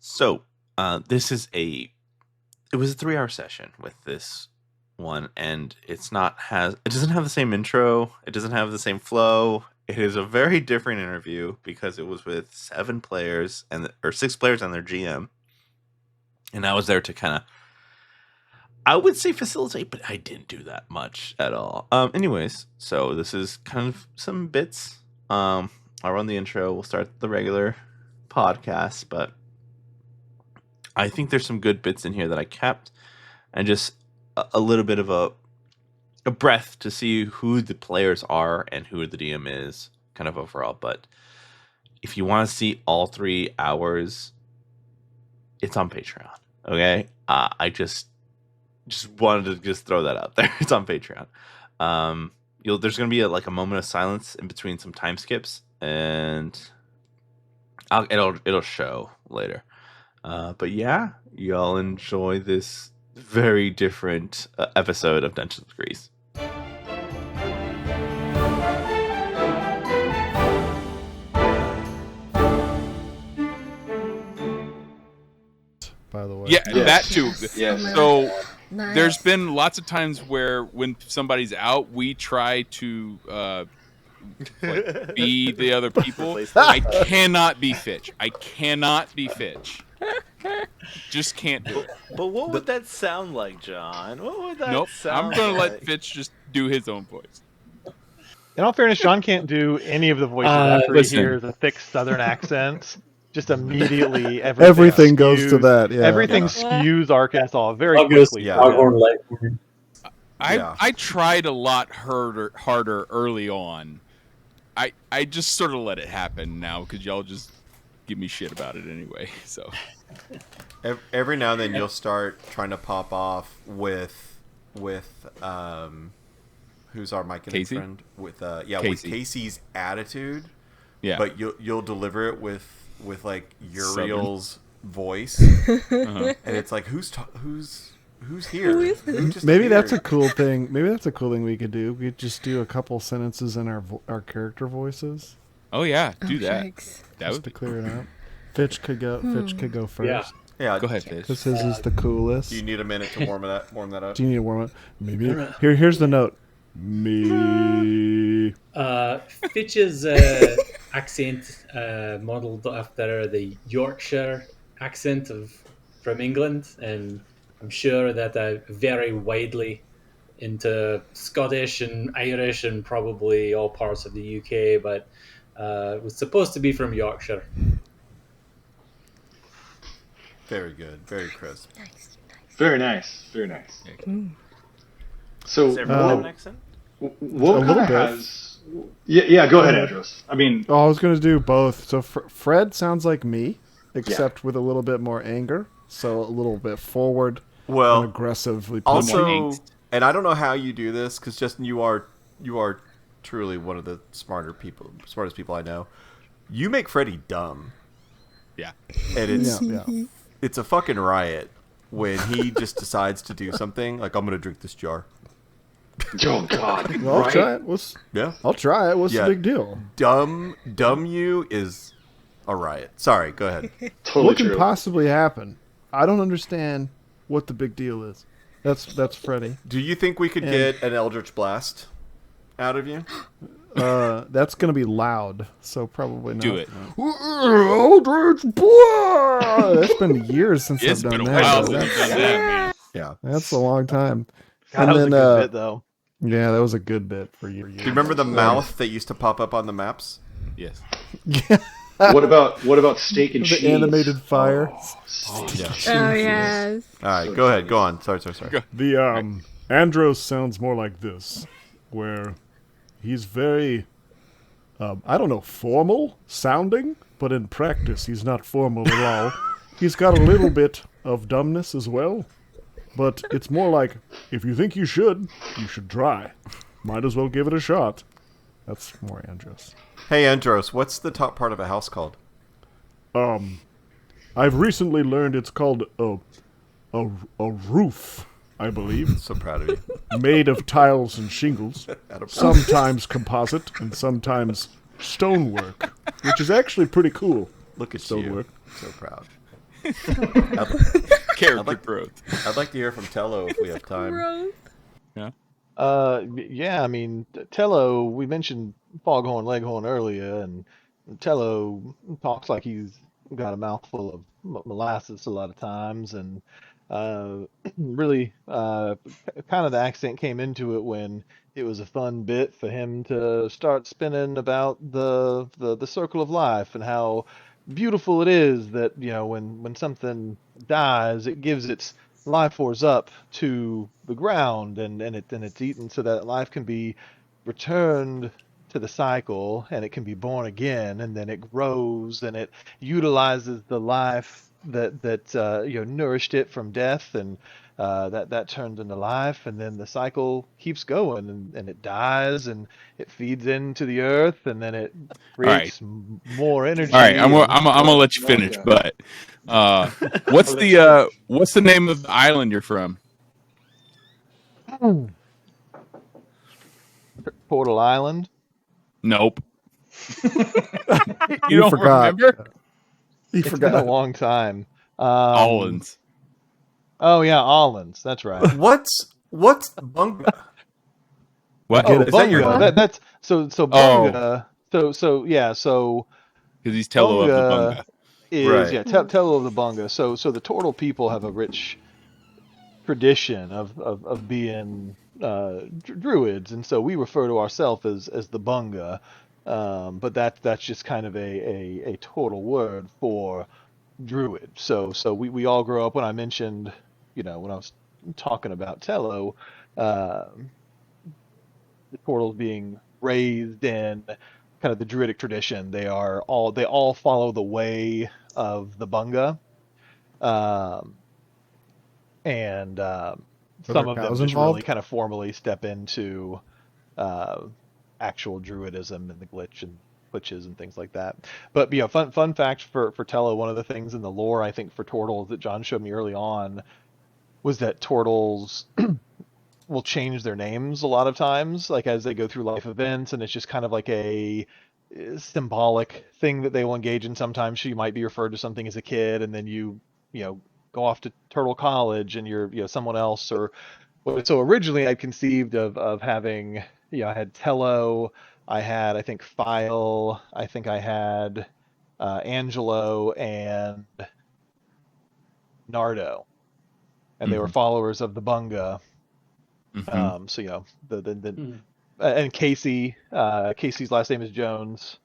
So, this is it was a 3-hour session with this one, and it doesn't have the same intro, it doesn't have the same flow. It is a very different interview because it was with 7 players or 6 players and their GM, and I was there to kind of, I would say, facilitate, but I didn't do that much at all. Anyways, so this is kind of some bits. I'll run the intro. We'll start the regular podcast, but I think there's some good bits in here that I kept, and just a little bit of a breath to see who the players are and who the DM is, kind of overall. But if you want to see all 3 hours, it's on Patreon. Okay, I just wanted to just throw that out there. It's on Patreon. There's gonna be a moment of silence in between some time skips, and it'll show later. But yeah, y'all enjoy this very different episode of Dungeons & Grease. By the way, yeah, that too. Yes. So Nice. there's been lots of times where when somebody's out, we try to be the other people. I cannot be Fitch. Just can't do it. But what would that sound like, John? What would that Nope. sound I'm gonna like? let Fitch just do his own voice. in all fairness, John can't do any of the voices after listen. he hears a thick Southern accent. Just immediately, Everything goes to that. Yeah. Everything Yeah. skews Arkansas very August, quickly. Yeah. Foghorn Leghorn. I tried a lot harder early on. I just sort of let it happen now because y'all just give me shit about it anyway. So Every now and then you'll start trying to pop off with who's our Mike and Casey? friend with with Casey. Casey's attitude. yeah. But you'll deliver it with like Uriel's voice, Uh-huh. and it's like who's here? Who is it? Who just Maybe that's a appeared? cool thing. Maybe that's a cool thing we could do. We could just do a couple sentences in our character voices, Oh yeah, do that. Yikes. That just would to be clear it out. Fitch could go. Fitch could go first. Yeah. Yeah. Go ahead, Fitch. Because his is the coolest. Do you need a minute to warm that up? Do you need to warm up? Maybe. Here's the note. Me. Fitch's accent modelled after the Yorkshire accent from England, and I'm sure that vary widely into Scottish and Irish and probably all parts of the UK, but it was supposed to be from Yorkshire. Very good. Very crisp. Nice. Very nice. Very nice. Mm. So, Does everyone have an accent? what A little kind bit. of has? Yeah. Go ahead, Andros. I mean, Oh, I was gonna do both. So Fred sounds like me, except with a little bit more anger. So a little bit forward and Well, aggressively. also, angst. and I don't know how you do this because Justin, you are truly one of the smartest people I know. You make Freddy dumb, Yeah. and it's yeah. it's a fucking riot when he just decides to do something like I'm gonna drink this jar. oh god, Well, I'll right? try it. Yeah, I'll try it. What's Yeah. the big deal? dumb you is a riot. Sorry, go ahead. Totally What can true. possibly happen? I don't understand what the big deal is. That's Freddy. Do you think we could And- get an Eldritch Blast out of you? That's gonna be loud, so probably not. Do it. Eldritch Blast! It's been years since It's I've been done a while that. since you've done that, man. Yeah. That's a long time. God, that was a good bit, though. Yeah, that was a good bit for you. Do you remember the mouth that used to pop up on the maps? Yes. What about steak and The cheese? animated fire. Yeah. Oh, yes. All right, go ahead. Go on. Sorry. Go. The Andros sounds more like this, where he's very, I don't know, formal sounding, but in practice he's not formal at all. He's got a little bit of dumbness as well, but it's more like, if you think you should try. Might as well give it a shot. That's more Andros. Hey, Andros, what's the top part of a house called? I've recently learned it's called a roof, I believe. So proud of you. Made of tiles and shingles, sometimes composite and sometimes stonework, which is actually pretty cool. Look at Stonework. you. So proud. Character growth. I'd like to hear from Tello if we have time. Growth. Yeah, I mean, Tello, we mentioned Foghorn Leghorn earlier, and Tello talks like he's got a mouthful of molasses a lot of times, and uh, really, kind of the accent came into it when it was a fun bit for him to start spinning about the circle of life and how beautiful it is that, when something dies, it gives its life force up to the ground, and it's eaten so that life can be returned to the cycle, and it can be born again, and then it grows, and it utilizes the life that nourished it from death, and that turned into life, and then the cycle keeps going, and it dies, and it feeds into the earth, and then it right. creates more energy. All right, I'm and- gonna let you finish, but what's the name of the island you're from? Portal Island. Nope. You don't forgot. remember? He It's been a forgot. long time. Allens. Oh yeah, Allens. That's right. What's Bunga? What? Oh, Is that your- Bunga. That's so Bunga. So Because he's Tello of the Bunga Bunga. is Right. Tello of the Bunga. So the Turtle people have a rich tradition of being druids, and so we refer to ourselves as the Bunga. But that's just kind of a total word for druid. So we all grow up. When I mentioned, when I was talking about Tello, the portals being raised in kind of the druidic tradition, they all follow the way of the Bunga, um, and some there of them cows just really involved? kind of formally step into uh, actual druidism and the glitches and things like that. But fun fact for Tello, one of the things in the lore I think for turtles that John showed me early on was that turtles will change their names a lot of times, like as they go through life events, and it's just kind of like a symbolic thing that they will engage in. Sometimes you might be referred to something as a kid, and then you go off to Turtle College, and you're someone else. Or so originally I conceived of having, I had Tello, I had, I think, File, I think I had Angelo and Nardo, and they were followers of the Bunga. Mhm. So and Casey. Casey's last name is Jones.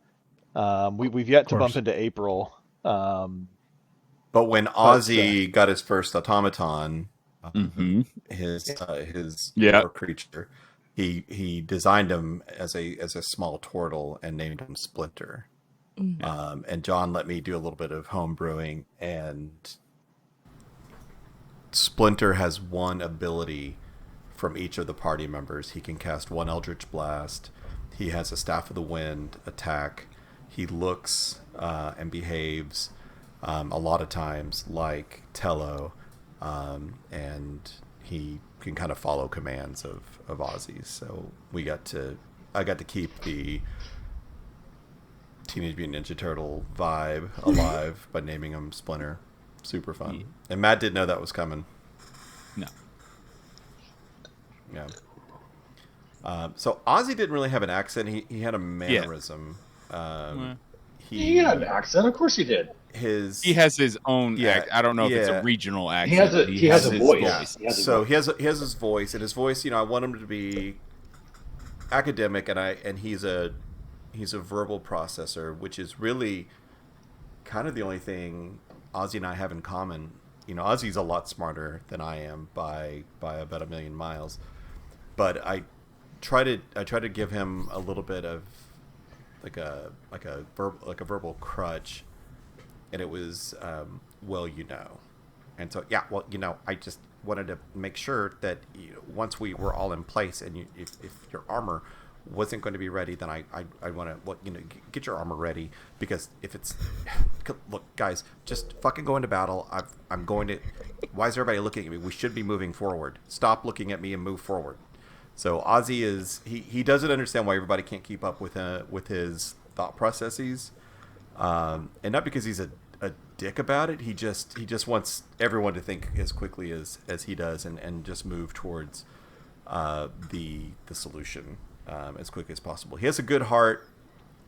We've yet to bump course. into April. But when Ozzy got his first automaton, Mhm. his Yeah. lore creature, he designed him as a small turtle and named him Splinter. And John let me do a little bit of home brewing, and Splinter has one ability from each of the party members. He can cast one Eldritch Blast. He has a Staff of the Wind attack. He looks and behaves a lot of times like Tello, and he can kind of follow commands of Ozzy's. So I got to keep the Teenage Mutant Ninja Turtle vibe alive by naming him Splinter. Super fun. Yeah. And Matt didn't know that was coming. No. Yeah. So Ozzy didn't really have an accent. He had a mannerism. He had an accent. Of course he did. He has his own. Yeah, I don't know if it's yeah. a regional accent. He has a but he has a his voice. Yeah. He has a So voice. he has his voice, and his voice. I want him to be academic, and he's a verbal processor, which is really kind of the only thing Ozzy and I have in common. Ozzy's a lot smarter than I am by about 1,000,000 miles, but I try to give him a little bit of like a verbal crutch, and it was and so I just wanted to make sure that once we were all in place, and if your armor wasn't going to be ready, then I want to get your armor ready, because if it's look, guys, just fucking go into battle. I'm going to. Why is everybody looking at me? We should be moving forward. Stop looking at me and move forward. So Ozzy he doesn't understand why everybody can't keep up with his thought processes, and not because he's a dick about it. He just wants everyone to think as quickly as he does, and just move towards the solution as quickly as possible. He has a good heart,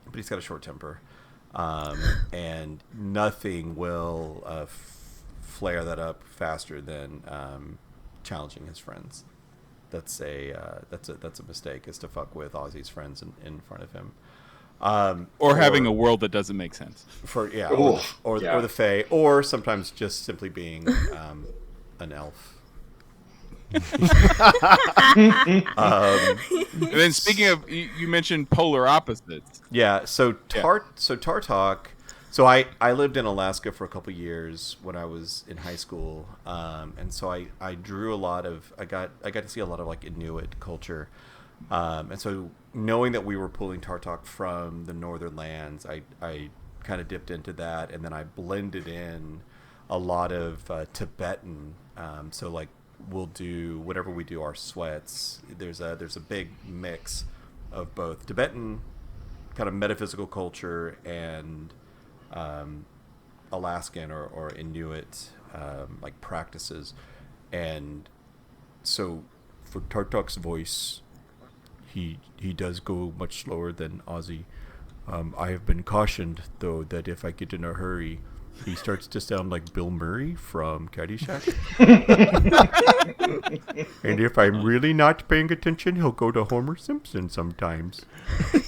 but he's got a short temper, and nothing will flare that up faster than challenging his friends. That's a mistake, is to fuck with Ozzy's friends in front of him. Or having a world that doesn't make sense. Or Yeah. the Fae, or sometimes just simply being an elf. And then speaking of, you mentioned polar opposites. Yeah, so Tartok. So I lived in Alaska for a couple years when I was in high school, and so I drew a lot of I got to see a lot of like Inuit culture, and so knowing that we were pulling Tartok from the northern lands, I kind of dipped into that, and then I blended in a lot of Tibetan. So like we'll do whenever we do our sweats. There's a big mix of both Tibetan kind of metaphysical culture and Alaskan or Inuit like practices, and so for Tartok's voice, he does go much slower than Ozzy. I have been cautioned though that if I get in a hurry, he starts to sound like Bill Murray from Caddyshack. And if I'm really not paying attention, he'll go to Homer Simpson sometimes.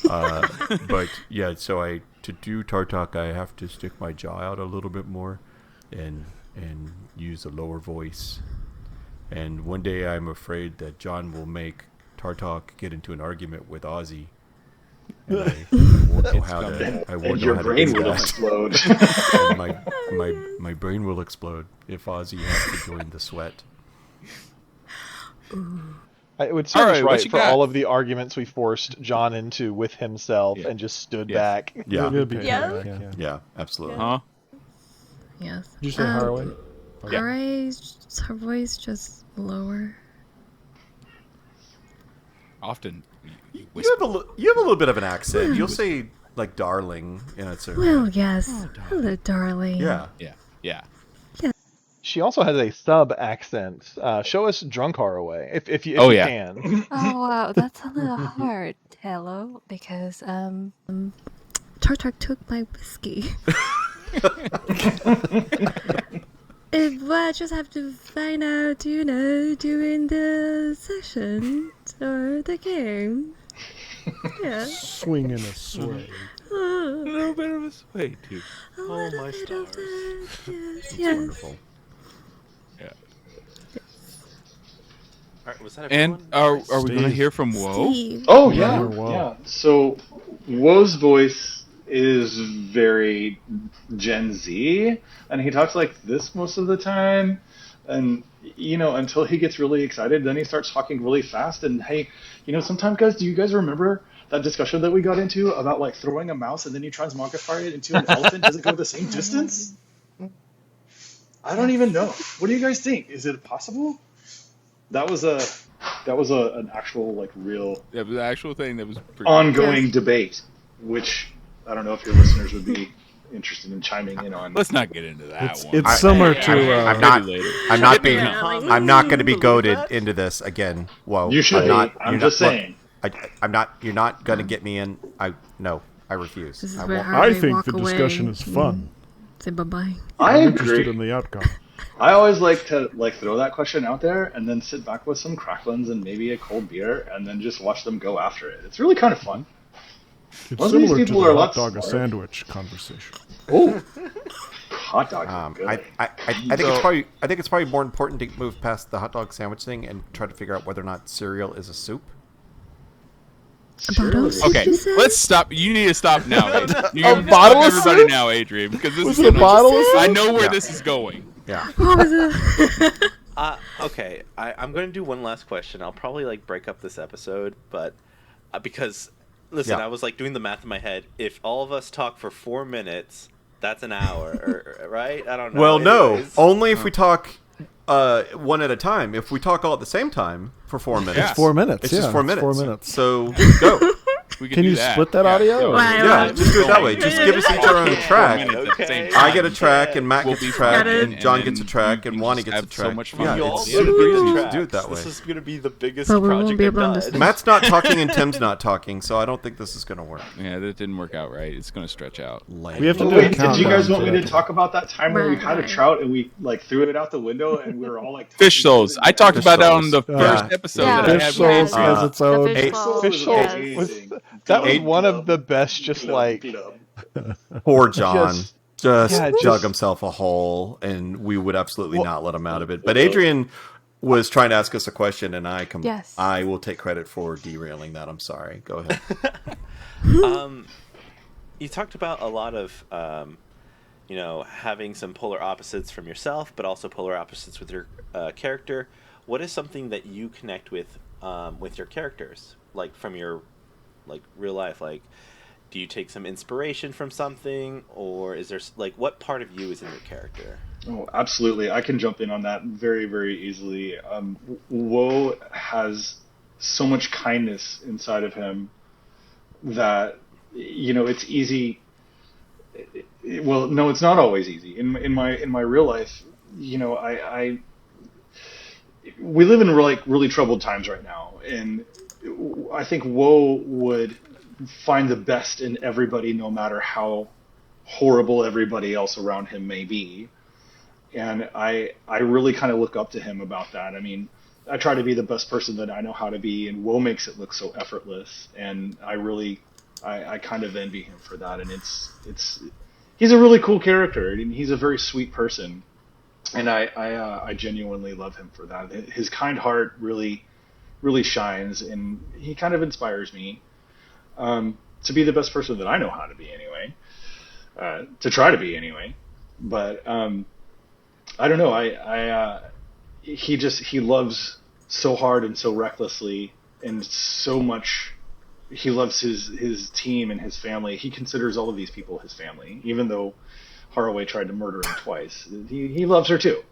But yeah, so to do Tartok, I have to stick my jaw out a little bit more and use a lower voice. And one day I'm afraid that John will make Tartok get into an argument with Ozzy. And I won't know how to. I won't And know your how to brain do will that. explode. And my brain will explode if Ozzy has to join the sweat. It would serve All us right, what right you for got? all of the arguments we forced John into with himself and just stood Yes. back. Yeah, It'd be Yeah. kinda like, yeah. yeah, absolutely. Huh? Yes. Did you say Haraway? Yeah. Her voice just lower. Often you You whisper. have a little bit of an accent. You'll say like "darling," you know. It's a Well, yes. Hello, darling. yeah. Yeah. She also has a sub accent. Show us drunk Haraway if you Oh, yeah. can. Oh wow, that's a little hard, hello, because Tartak took my whiskey. I just have to find out, during the session or the game. Yeah. Swinging a sway. A little bit of a sway too. Oh my stars. Yes, It's yes. wonderful. Yeah. All right, was that And everyone? are we going to hear from Woe? Steve. Oh Yeah, yeah, wow. yeah. So Woe's voice is very Gen Z, and he talks like this most of the time. And until he gets really excited, then he starts talking really fast. And hey, sometimes, guys, do you guys remember that discussion that we got into about like throwing a mouse and then you transmogrify it into an elephant? Does it go the same distance? I don't even know. What do you guys think? Is it possible? That was an actual like real That was the actual thing that was pretty ongoing debate, which I don't know if your listeners would be interested in chiming in on. Let's not get into that one. It's similar to. I'm not. Maybe later. I'm not being. Darling. I'm not going to be Believe goaded that? into this again. Whoa. You should I'm be. not. I'm you're just not- look, saying. I'm not. You're not going to get me in. No. I refuse. This is I where won't. Harvey I think walk the away discussion is fun. Say bye-bye. I I'm interested agree. in the outcome. I always like to throw that question out there and then sit back with some cracklins and maybe a cold beer and then just watch them go after it. It's really kind of fun. It's Most of these similar to people the are a hot lot dog or smarter. sandwich conversation. Oh, hot dogs. are good. I think it's probably more important to move past the hot dog sandwich thing and try to figure out whether or not cereal is a soup. Bottle Seriously. soup, Okay, you said? let's stop. You need to stop now. Adrian. You A need to bottle stop of everybody soup? now, Adrian, because this Was is it a gonna- bottle of I soup? know where Yeah. this is going. Yeah. What was it? Okay, I'm going to do one last question. I'll probably like break up this episode, but because listen, Yeah. I was like doing the math in my head. If all of us talk for 4 minutes, that's an hour, right? I don't know. Well, no. Anyways. Only if we talk one at a time. If we talk all at the same time for 4 minutes. Yeah. It's 4 minutes. It's yeah, just 4 it's minutes. 4 minutes. So go. We Can do you that. split that Yeah, audio? no, Right, Yeah, right. just do it that way. Just give us each our own track. At the same I time. get a track, and Matt We'll gets a be track, fine. and John And gets a then track, you and can Wani just gets a have so track. much fun. Yeah, You with all it's it. should super agree easy to to do it that tracks. way. This is going to be the biggest But we won't project be I've able to done. understand. Matt's not talking and Tim's not talking, so I don't think this is going to work. Yeah, that didn't work out right. It's going to stretch out. We have to Oh, do a wait, did you guys countdown want for me that. to talk about that time where we Right, had a right. trout and we like threw it out the window and we were all like Fish talking souls. to it I and talked Fish about that on the souls. first Yeah. episode Yeah. that I Fish had souls with has its own. The fish bowl. Fish souls Yes. was that was Eight- one of the best. Just like Poor John. Just- Just yeah, dug just- himself a hole, and we would absolutely Well- not let him out of it. But Adrian was trying to ask us a question, and Yes. I will take credit for derailing that. I'm sorry. Go ahead. You talked about a lot of, having some polar opposites from yourself, but also polar opposites with your character. What is something that you connect with your characters, like from your, like real life? Like, do you take some inspiration from something, or is there what part of you is in your character? Oh, absolutely. I can jump in on that very, very easily. Woe has so much kindness inside of him that, it's easy. Well, no, it's not always easy. In my real life, we live in really troubled times right now, and I think Woe would find the best in everybody, no matter how horrible everybody else around him may be. And I really kind of look up to him about that. I mean, I try to be the best person that I know how to be, and Woe makes it look so effortless. And I kind of envy him for that. And he's a really cool character, and he's a very sweet person. And I genuinely love him for that. His kind heart really, really shines, and he kind of inspires me to be the best person that I know how to be anyway, to try to be anyway. But I don't know. He loves so hard and so recklessly and so much. He loves his team and his family. He considers all of these people his family, even though Haraway tried to murder him twice. He loves her too.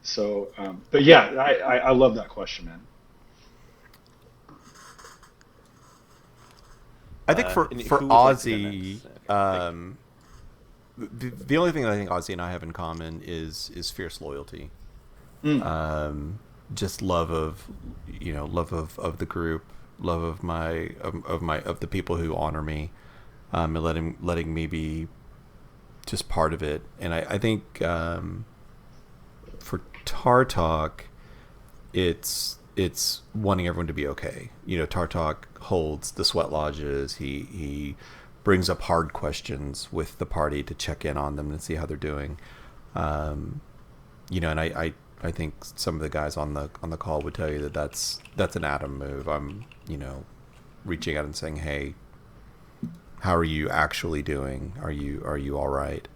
So, but yeah, I love that question, man. I think for Who would like to go Ozzy, next? the only thing I think Ozzy and I have in common is fierce loyalty. Just love of the group, love of the people who honor me, and letting me be just part of it. And I think for Tartok, it's wanting everyone to be okay. Tartok holds the sweat lodges. He brings up hard questions with the party to check in on them and see how they're doing. And I think some of the guys on the call would tell you that's an Adam move. I'm reaching out and saying, hey, how are you actually doing? Are you all right?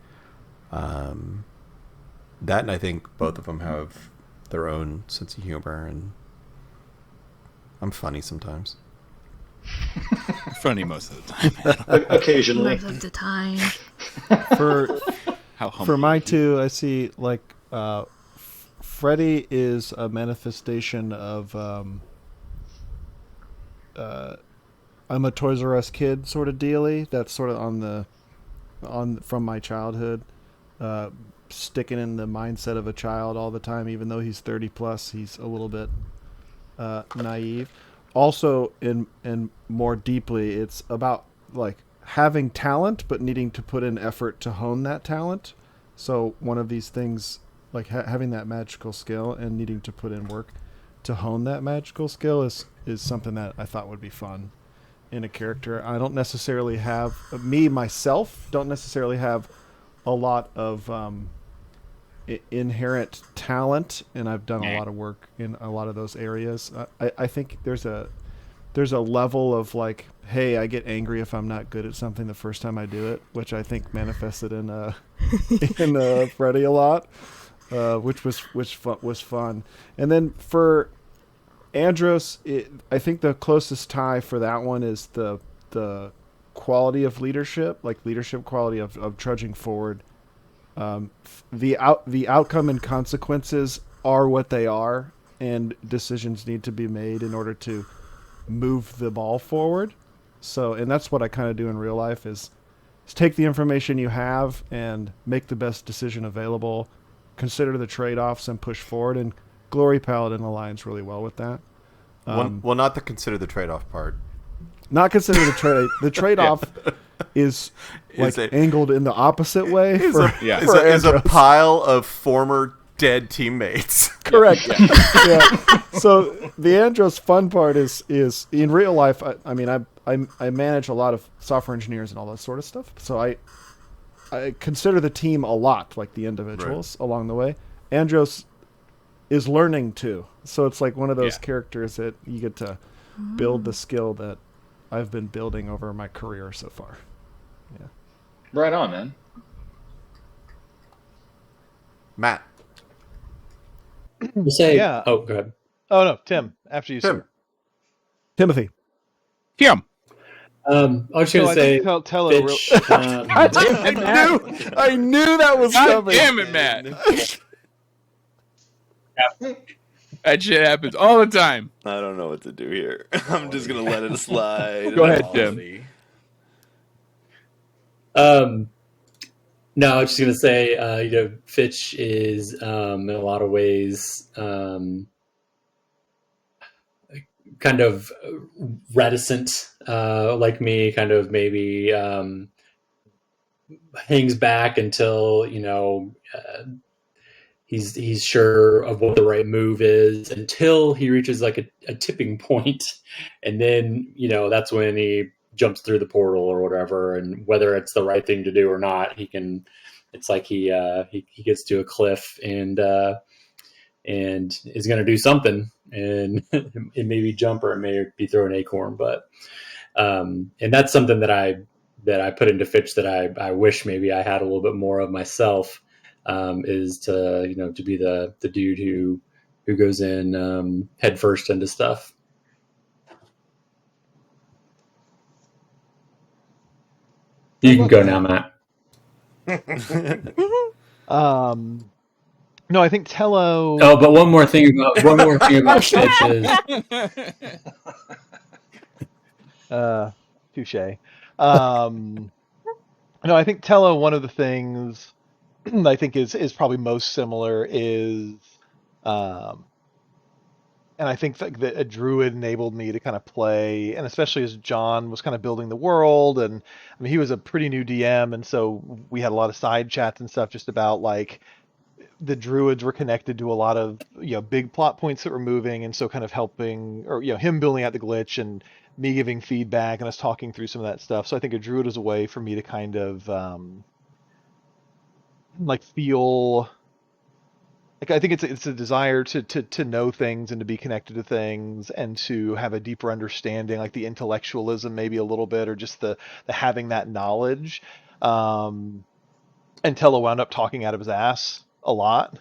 That, and I think both of them have their own sense of humor, and I'm funny sometimes. Funny most of the time. Occasionally. Most of the time. For How humble. for my two, I see Freddy is a manifestation of I'm a Toys R Us kid sort of dealy. That's sort of from my childhood, sticking in the mindset of a child all the time. Even though he's 30 plus, he's a little bit naive. Also, in more deeply, it's about having talent but needing to put in effort to hone that talent. So one of these things, having that magical skill and needing to put in work to hone that magical skill is something that I thought would be fun in a character. I don't necessarily have don't necessarily have a lot of inherent talent, and I've done a lot of work in a lot of those areas. I think there's a level of hey, I get angry if I'm not good at something the first time I do it, which I think manifested in in Freddy a lot, which was fun. And then for Andros, I think the closest tie for that one is the quality of leadership, leadership quality of trudging forward. The outcome and consequences are what they are, and decisions need to be made in order to move the ball forward. So, and that's what I kind of do in real life is take the information you have and make the best decision available, consider the trade-offs and push forward. And Glory Paladin aligns really well with that. Well, not to consider the trade-off part. Not consider the trade. The trade-off is like angled in the opposite way. Is a pile of former dead teammates. Correct. Yeah. So the Andros fun part is in real life. I mean, I manage a lot of software engineers and all that sort of stuff. So I consider the team a lot, like the individuals along the way. Andros is learning too. So it's like one of those characters that you get to build the skill that I've been building over my career so far. Yeah. Right on, man. Matt. You say, Oh, go ahead. Oh no, Tim. After you, sir. Timothy. Tim. I was just gonna say, Tello. Fitch, I knew that was coming. Damn it, Matt. That shit happens all the time. I don't know what to do here. I'm just gonna let it slide. Go ahead, Tim. No, I was just gonna say, Fitch is in a lot of ways kind of reticent, like me, kind of maybe hangs back until he's sure of what the right move is, until he reaches like a tipping point, and then that's when he jumps through the portal or whatever, and whether it's the right thing to do or not, it's like he gets to a cliff and is going to do something, and it may be jump or it may be throw an acorn, but and that's something that I put into Fitch that I wish maybe I had a little bit more of myself, is to be the dude who goes in head first into stuff. You can go now, Matt. No, I think Tello. Oh, but one more thing about Fitch is touche. No, I think Tello. One of the things I think is probably most similar is, and I think that a druid enabled me to kind of play, and especially as John was kind of building the world, and I mean he was a pretty new DM, and so we had a lot of side chats and stuff just about like the druids were connected to a lot of big plot points that were moving, and so kind of helping, or him building out the glitch and me giving feedback and us talking through some of that stuff. So I think a druid is a way for me to kind of like feel like, I think it's a desire to know things and to be connected to things and to have a deeper understanding, like the intellectualism maybe a little bit, or just the having that knowledge. And Tello wound up talking out of his ass a lot,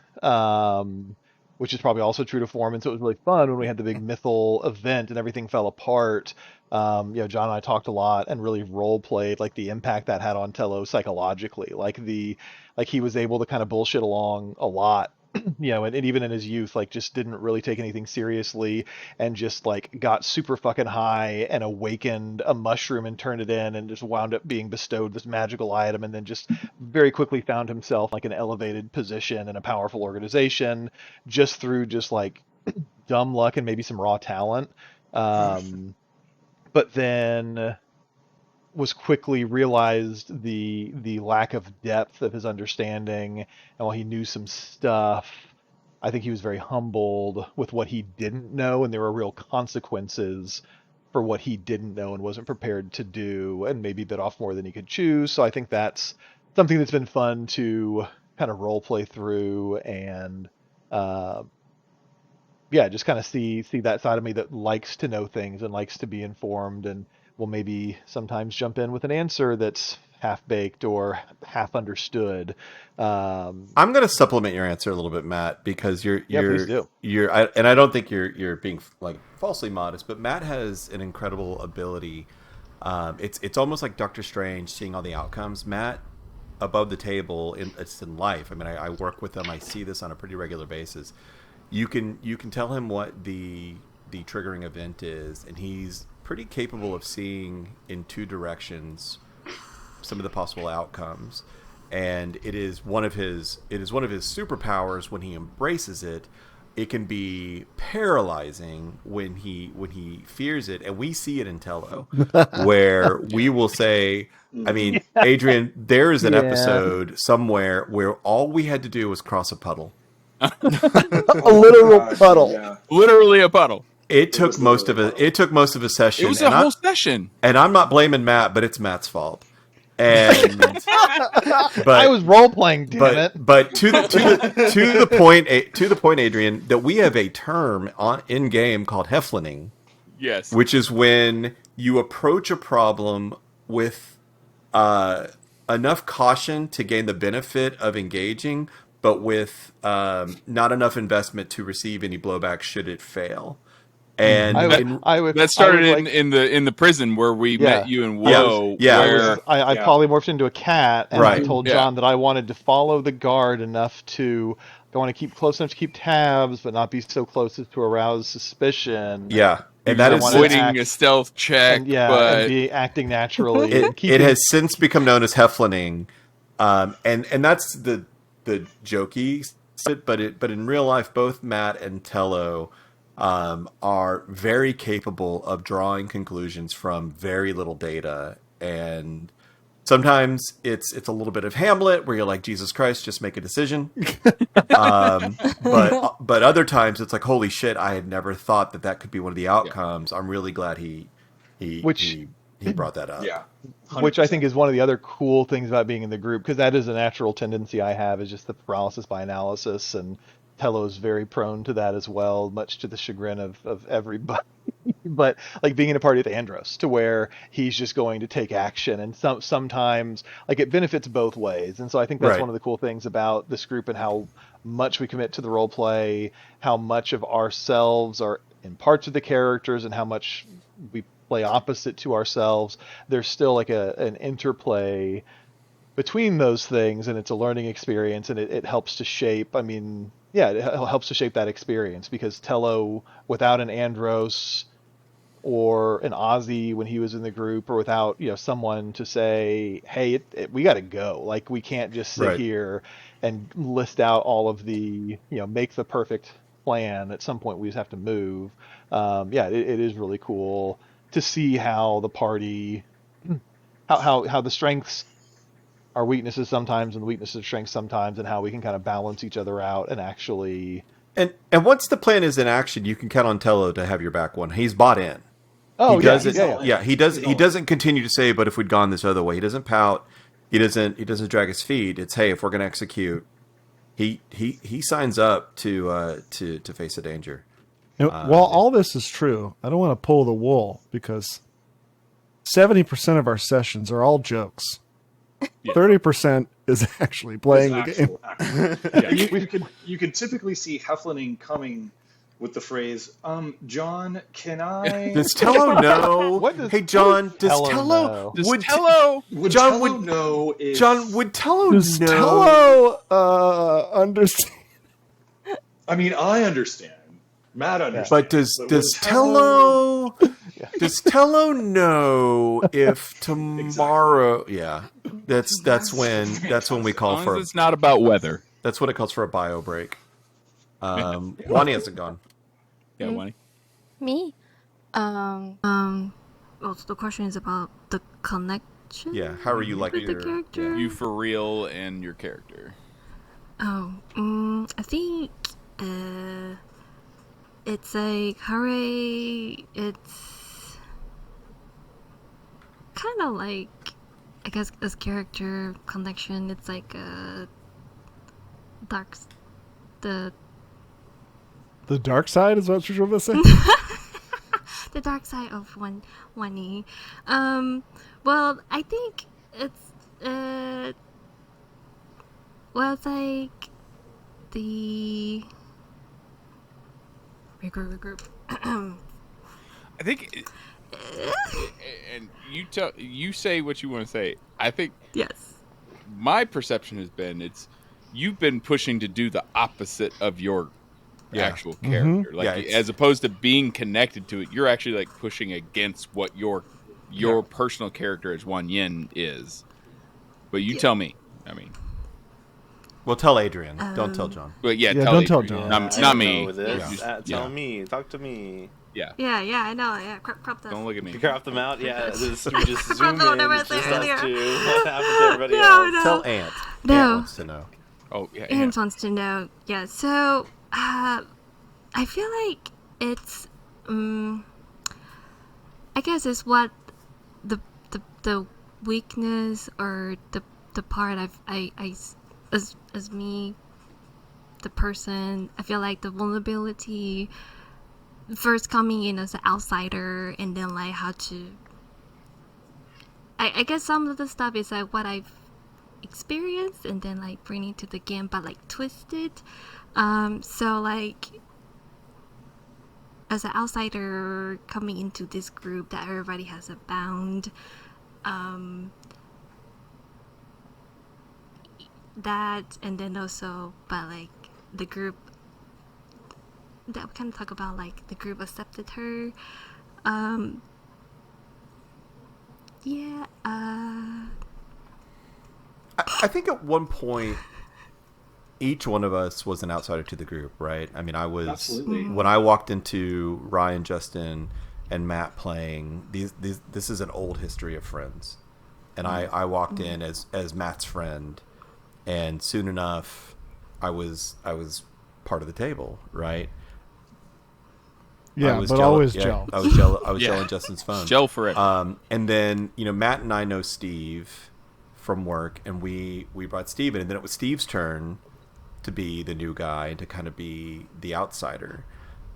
which is probably also true to form. And so it was really fun when we had the big mythal event and everything fell apart. John and I talked a lot and really role played like the impact that had on Tello psychologically, like he was able to kind of bullshit along a lot. And even in his youth, like just didn't really take anything seriously and just like got super fucking high and awakened a mushroom and turned it in and just wound up being bestowed this magical item, and then just very quickly found himself like an elevated position in a powerful organization just through just like dumb luck and maybe some raw talent. But then was quickly realized the lack of depth of his understanding, and while he knew some stuff, I think he was very humbled with what he didn't know, and there were real consequences for what he didn't know and wasn't prepared to do, and maybe bit off more than he could chew. So I think that's something that's been fun to kind of role play through, and just kind of see that side of me that likes to know things and likes to be informed, and will maybe sometimes jump in with an answer that's half baked or half understood. I'm going to supplement your answer a little bit, Matt, because please do. And I don't think you're being like falsely modest, but Matt has an incredible ability. It's almost like Doctor Strange seeing all the outcomes. Matt, above the table, it's in life. I mean, I work with him. I see this on a pretty regular basis. You can tell him what the triggering event is, and he's pretty capable of seeing in two directions some of the possible outcomes, and it is one of his superpowers when he embraces it. It can be paralyzing when he fears it, and we see it in Tello, where we will say, I mean, Adrian, there is an episode somewhere where all we had to do was cross a puddle. A literal puddle. Yeah. Literally a puddle. It took most of a session. It was a whole session. And I'm not blaming Matt, but it's Matt's fault. And but I was role playing, damn it. But to the point, Adrian, that we have a term in game called heflining. Yes. Which is when you approach a problem with enough caution to gain the benefit of engaging, but with not enough investment to receive any blowback should it fail. And that started in the prison where we met you and Woe. I polymorphed into a cat, and I told John that I wanted to follow the guard enough to. I want to keep close enough to keep tabs, but not be so close as to arouse suspicion. Yeah, and that is avoiding a stealth check. And, but and be acting naturally. It has since become known as heflining, and that's the jokey, but in real life, both Matt and Tello are very capable of drawing conclusions from very little data, and sometimes it's a little bit of Hamlet where you're like, Jesus Christ, just make a decision. But other times it's like, holy shit, I had never thought that could be one of the outcomes. I'm really glad he brought that up. Yeah. 100%. Which I think is one of the other cool things about being in the group, because that is a natural tendency I have, is just the paralysis by analysis, and Tello is very prone to that as well, much to the chagrin of everybody. But like being in a party with Andros, to where he's just going to take action, and sometimes like it benefits both ways. And so I think that's one of the cool things about this group, and how much we commit to the role play, how much of ourselves are in parts of the characters, and how much we play opposite to ourselves. There's still like an interplay between those things, and it's a learning experience, and it helps to shape. I mean, yeah, it helps to shape that experience, because Tello, without an Andros or an Ozzy when he was in the group, or without someone to say, hey, we got to go. Like, we can't just sit here and list out all of the make the perfect plan. At some point, we just have to move. It is really cool to see how the party, how the strengths are weaknesses sometimes, and the weaknesses are strengths sometimes, and how we can kind of balance each other out and actually. And once the plan is in action, you can count on Tello to have your back one. He's bought in. Oh, he doesn't. He does. He doesn't continue to say, "But if we'd gone this other way," he doesn't pout. He doesn't drag his feet. It's, hey, if we're going to execute, he signs up to face a danger. While all this is true, I don't want to pull the wool, because 70% of our sessions are all jokes. 30% is actually playing the game. You can typically see Heflining coming with the phrase, John, can I... Does Tello know? Hey, John, does Tello... Would Tello know if... John, would Tello know? Does Tello understand? I mean, I understand. Matt understands. But does Tello... Does Tello know if tomorrow? Yeah, that's when we call for. It's not about weather. That's when it calls for a bio break. Wani hasn't gone. Yeah, Wani. Me? Well, the question is about the connection. Yeah, how are you like with the character? You for real and your character. Oh, I think it's like hooray! It's kind of like, I guess, as character connection. It's like the dark side is what you're trying to say. The dark side of Wani. Well, I think it's it's like the regroup. I think, and you say what you want to say. I think yes. My perception has been you've been pushing to do the opposite of your actual character. Like as opposed to being connected to it, you're actually like pushing against what your personal character as Wan Yin is. But you tell me. I mean, well, tell Adrian. Don't tell John. But tell don't tell Adrian. John. Not me. Tell me. Talk to me. Yeah. Yeah, I know. Yeah, crop that. Don't look at me. You crop them out. Yeah, we just zoom Crop in. them It's just earlier. us two. What happened to everybody No, else? no. Tell Ant. No. Ant wants to know. Oh yeah. Ant wants to know. Yeah. So, I feel like it's. I guess it's what the weakness or the part I as me, the person. I feel like the vulnerability. First coming in as an outsider, and then like how to. I guess some of the stuff is like what I've experienced, and then like bring it to the game, but like twisted. So like as an outsider coming into this group that everybody has a bound, that, and then also, but like the group. That we kind of talk about, like the group accepted her. I think at one point, each one of us was an outsider to the group, right? I mean, I was Absolutely. when I walked into Ryan, Justin, and Matt playing. This is an old history of friends, and I walked in as Matt's friend, and soon enough, I was part of the table, right? Yeah, I was but jello- always yeah, gel. I was jello. I was Yeah. jelling Justin's phone. Gel forever. And then Matt and I know Steve from work, and we brought Steve in, and then it was Steve's turn to be the new guy and to kind of be the outsider.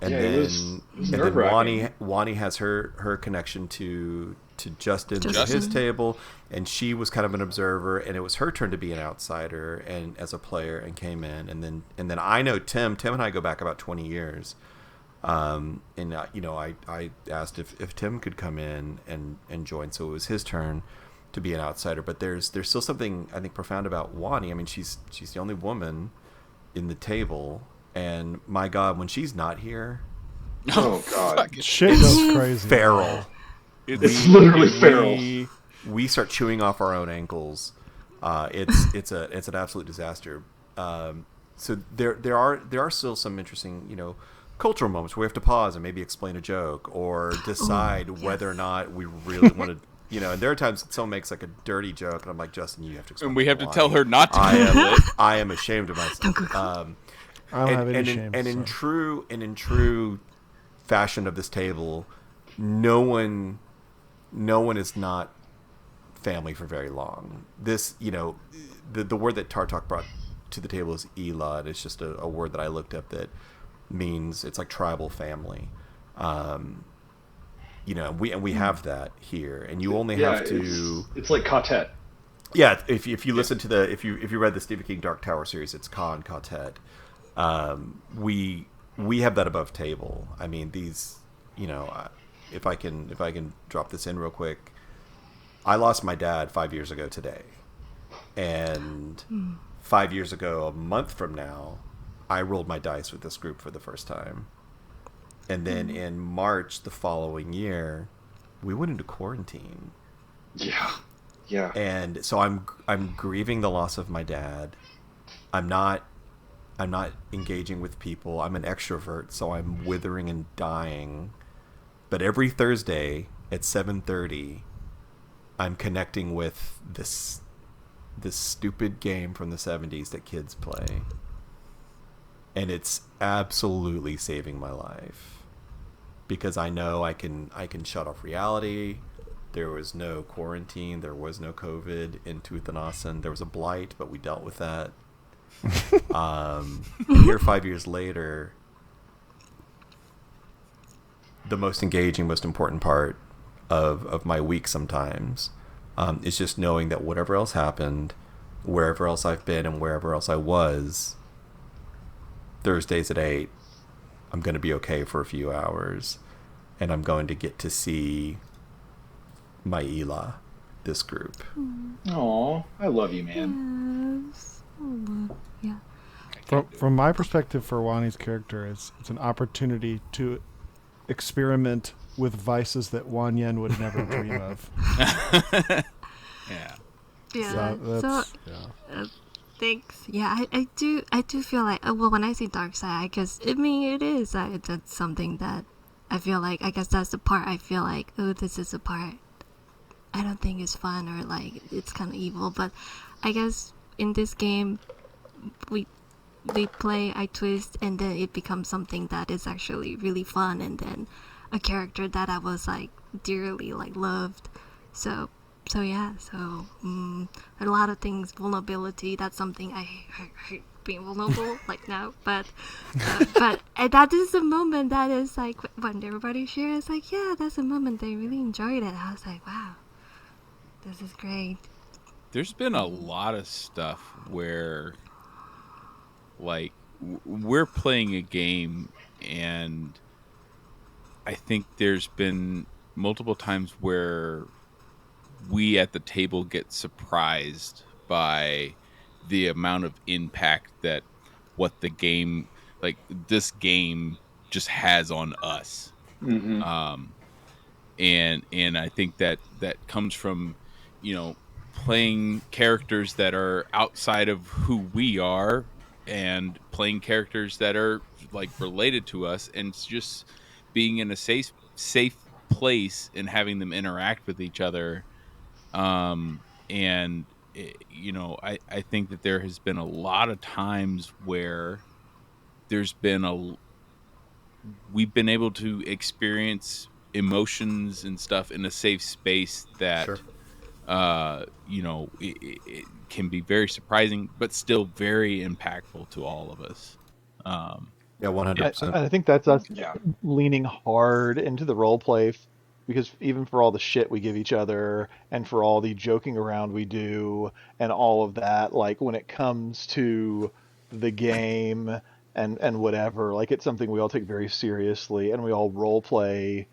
And Yeah, then it was nerve-wracking. Wani has her connection to Justin, to Justin. his table, and she was kind of an observer, and it was her turn to be an outsider and as a player, and came in, and then I know Tim and I go back about 20 years. I asked if Tim could come in and join, so it was his turn to be an outsider. But there's still something I think profound about Wani. I mean, she's the only woman in the table, and my God, when she's not here, Oh God. Shit goes crazy. feral. It's literally feral. We start chewing off our own ankles. It's an absolute disaster. So there are still some interesting cultural moments where we have to pause and maybe explain a joke or decide whether or not we really want to. And there are times that someone makes like a dirty joke, and I'm like, Justin, you have to explain. And we have to why. tell her not to. I am ashamed of myself. I don't have any shame. In true fashion of this table, no one is not family for very long. This, the word that Tartak brought to the table is Elad. It's just a word that I looked up that means it's like tribal family. We have that here, and you only have to. It's like quartet. Yeah, if you listen to if you read the Stephen King Dark Tower series, it's Ka and Quartet. We have that above table. I mean, these, if I can drop this in real quick, I lost my dad 5 years ago today, and 5 years ago, a month from now, I rolled my dice with this group for the first time, and then in March the following year, we went into quarantine. Yeah. And so I'm grieving the loss of my dad. I'm not engaging with people. I'm an extrovert, so I'm withering and dying. But every Thursday at 7:30, I'm connecting with this stupid game from the 70s that kids play. And it's absolutely saving my life. Because I know I can shut off reality. There was no quarantine. There was no COVID in Tuthanasan. There was a blight, but we dealt with that. And here 5 years later, the most engaging, most important part of my week sometimes is just knowing that whatever else happened, wherever else I've been and wherever else I was, Thursdays at 8, I'm going to be okay for a few hours, and I'm going to get to see my Ela, this group. Aw, I love you, man. Yes. Oh, yeah. From my perspective, for Wani's character, it's an opportunity to experiment with vices that Wan Yen would never dream of. Yeah. Yeah. So Thanks. Yeah, I do feel like well, when I say dark side, I guess it is that's something that I feel like, I guess that's the part I feel like, oh, this is a part I don't think is fun, or like it's kind of evil. But I guess in this game we play, I twist, and then it becomes something that is actually really fun, and then a character that I was like dearly like loved. So yeah, a lot of things, vulnerability, that's something I hate being vulnerable like now, but that is a moment that is like when everybody shares like, yeah, that's a moment they really enjoyed it. I was like, wow, this is great. There's been a lot of stuff where like we're playing a game, and I think there's been multiple times where we at the table get surprised by the amount of impact that what the game, like this game, just has on us. Mm-hmm. And I think that comes from, playing characters that are outside of who we are, and playing characters that are like related to us, and it's just being in a safe place and having them interact with each other. And I think that there has been a lot of times where there's been we've been able to experience emotions and stuff in a safe space that Sure. it can be very surprising, but still very impactful to all of us. Yeah, 100%. I think that's us Yeah. leaning hard into the role play, because even for all the shit we give each other and for all the joking around we do and all of that, like when it comes to the game and whatever, like it's something we all take very seriously, and we all role play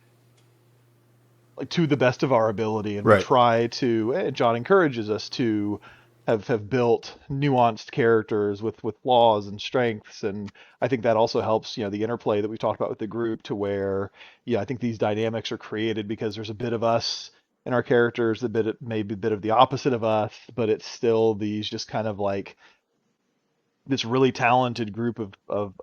like to the best of our ability, and we Right. try to, John encourages us to have built nuanced characters with flaws and strengths, and I think that also helps, the interplay that we talked about with the group, to where, yeah, I think these dynamics are created because there's a bit of us in our characters, maybe a bit of the opposite of us, but it's still these just kind of like this really talented group of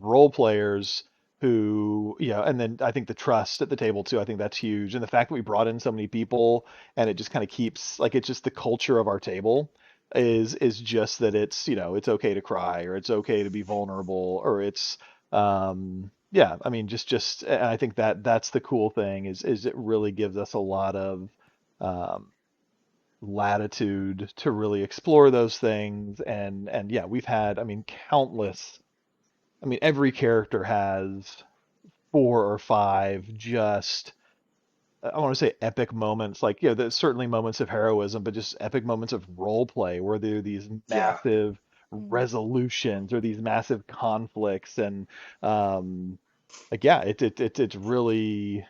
role players who, and then I think the trust at the table too, I think that's huge. And the fact that we brought in so many people, and it just kind of keeps, like, it's just the culture of our table is just that it's, it's okay to cry, or it's okay to be vulnerable, or it's, yeah, I mean, just, and I think that's the cool thing is it really gives us a lot of, latitude to really explore those things. And yeah, we've had, I mean, countless, I mean, every character has 4 or 5 just, I want to say epic moments, like, there's certainly moments of heroism, but just epic moments of role play where there are these massive resolutions or these massive conflicts. And like, yeah, it's really,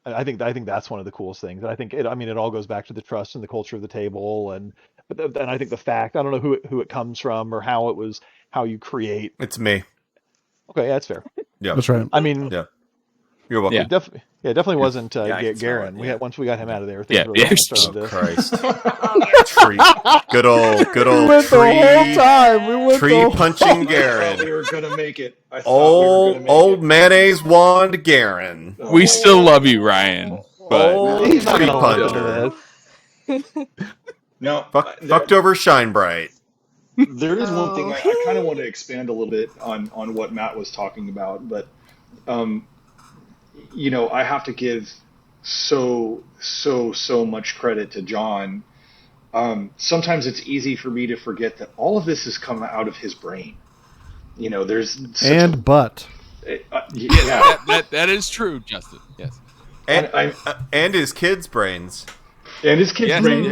I think that's one of the coolest things. And I think I mean, it all goes back to the trust and the culture of the table. And I think the fact, I don't know who it comes from or how you create. It's me. Okay, yeah, that's fair. Yeah. that's right. I mean, Yeah. You're welcome. Yeah. it definitely wasn't Yeah, I can smell Garen. it, yeah. Once we got him out of there, Yeah, things really yeah. started Oh, to. Christ. Tree. Good old We went the whole time. We went tree the whole punching I thought we Garen. were gonna make it. I thought we were gonna make Old it. mayonnaise wand Garen. We still love you, Ryan, but Old He's not tree gonna listen to puncher. this. No, Fucked over Shine Bright. there is one thing I kind of want to expand a little bit on what Matt was talking about, but I have to give so much credit to John. Sometimes it's easy for me to forget that all of this has come out of his brain. There's such And but yeah, that is true, Justin. Yes. And his kids' brains. and his kid's Yes, brain.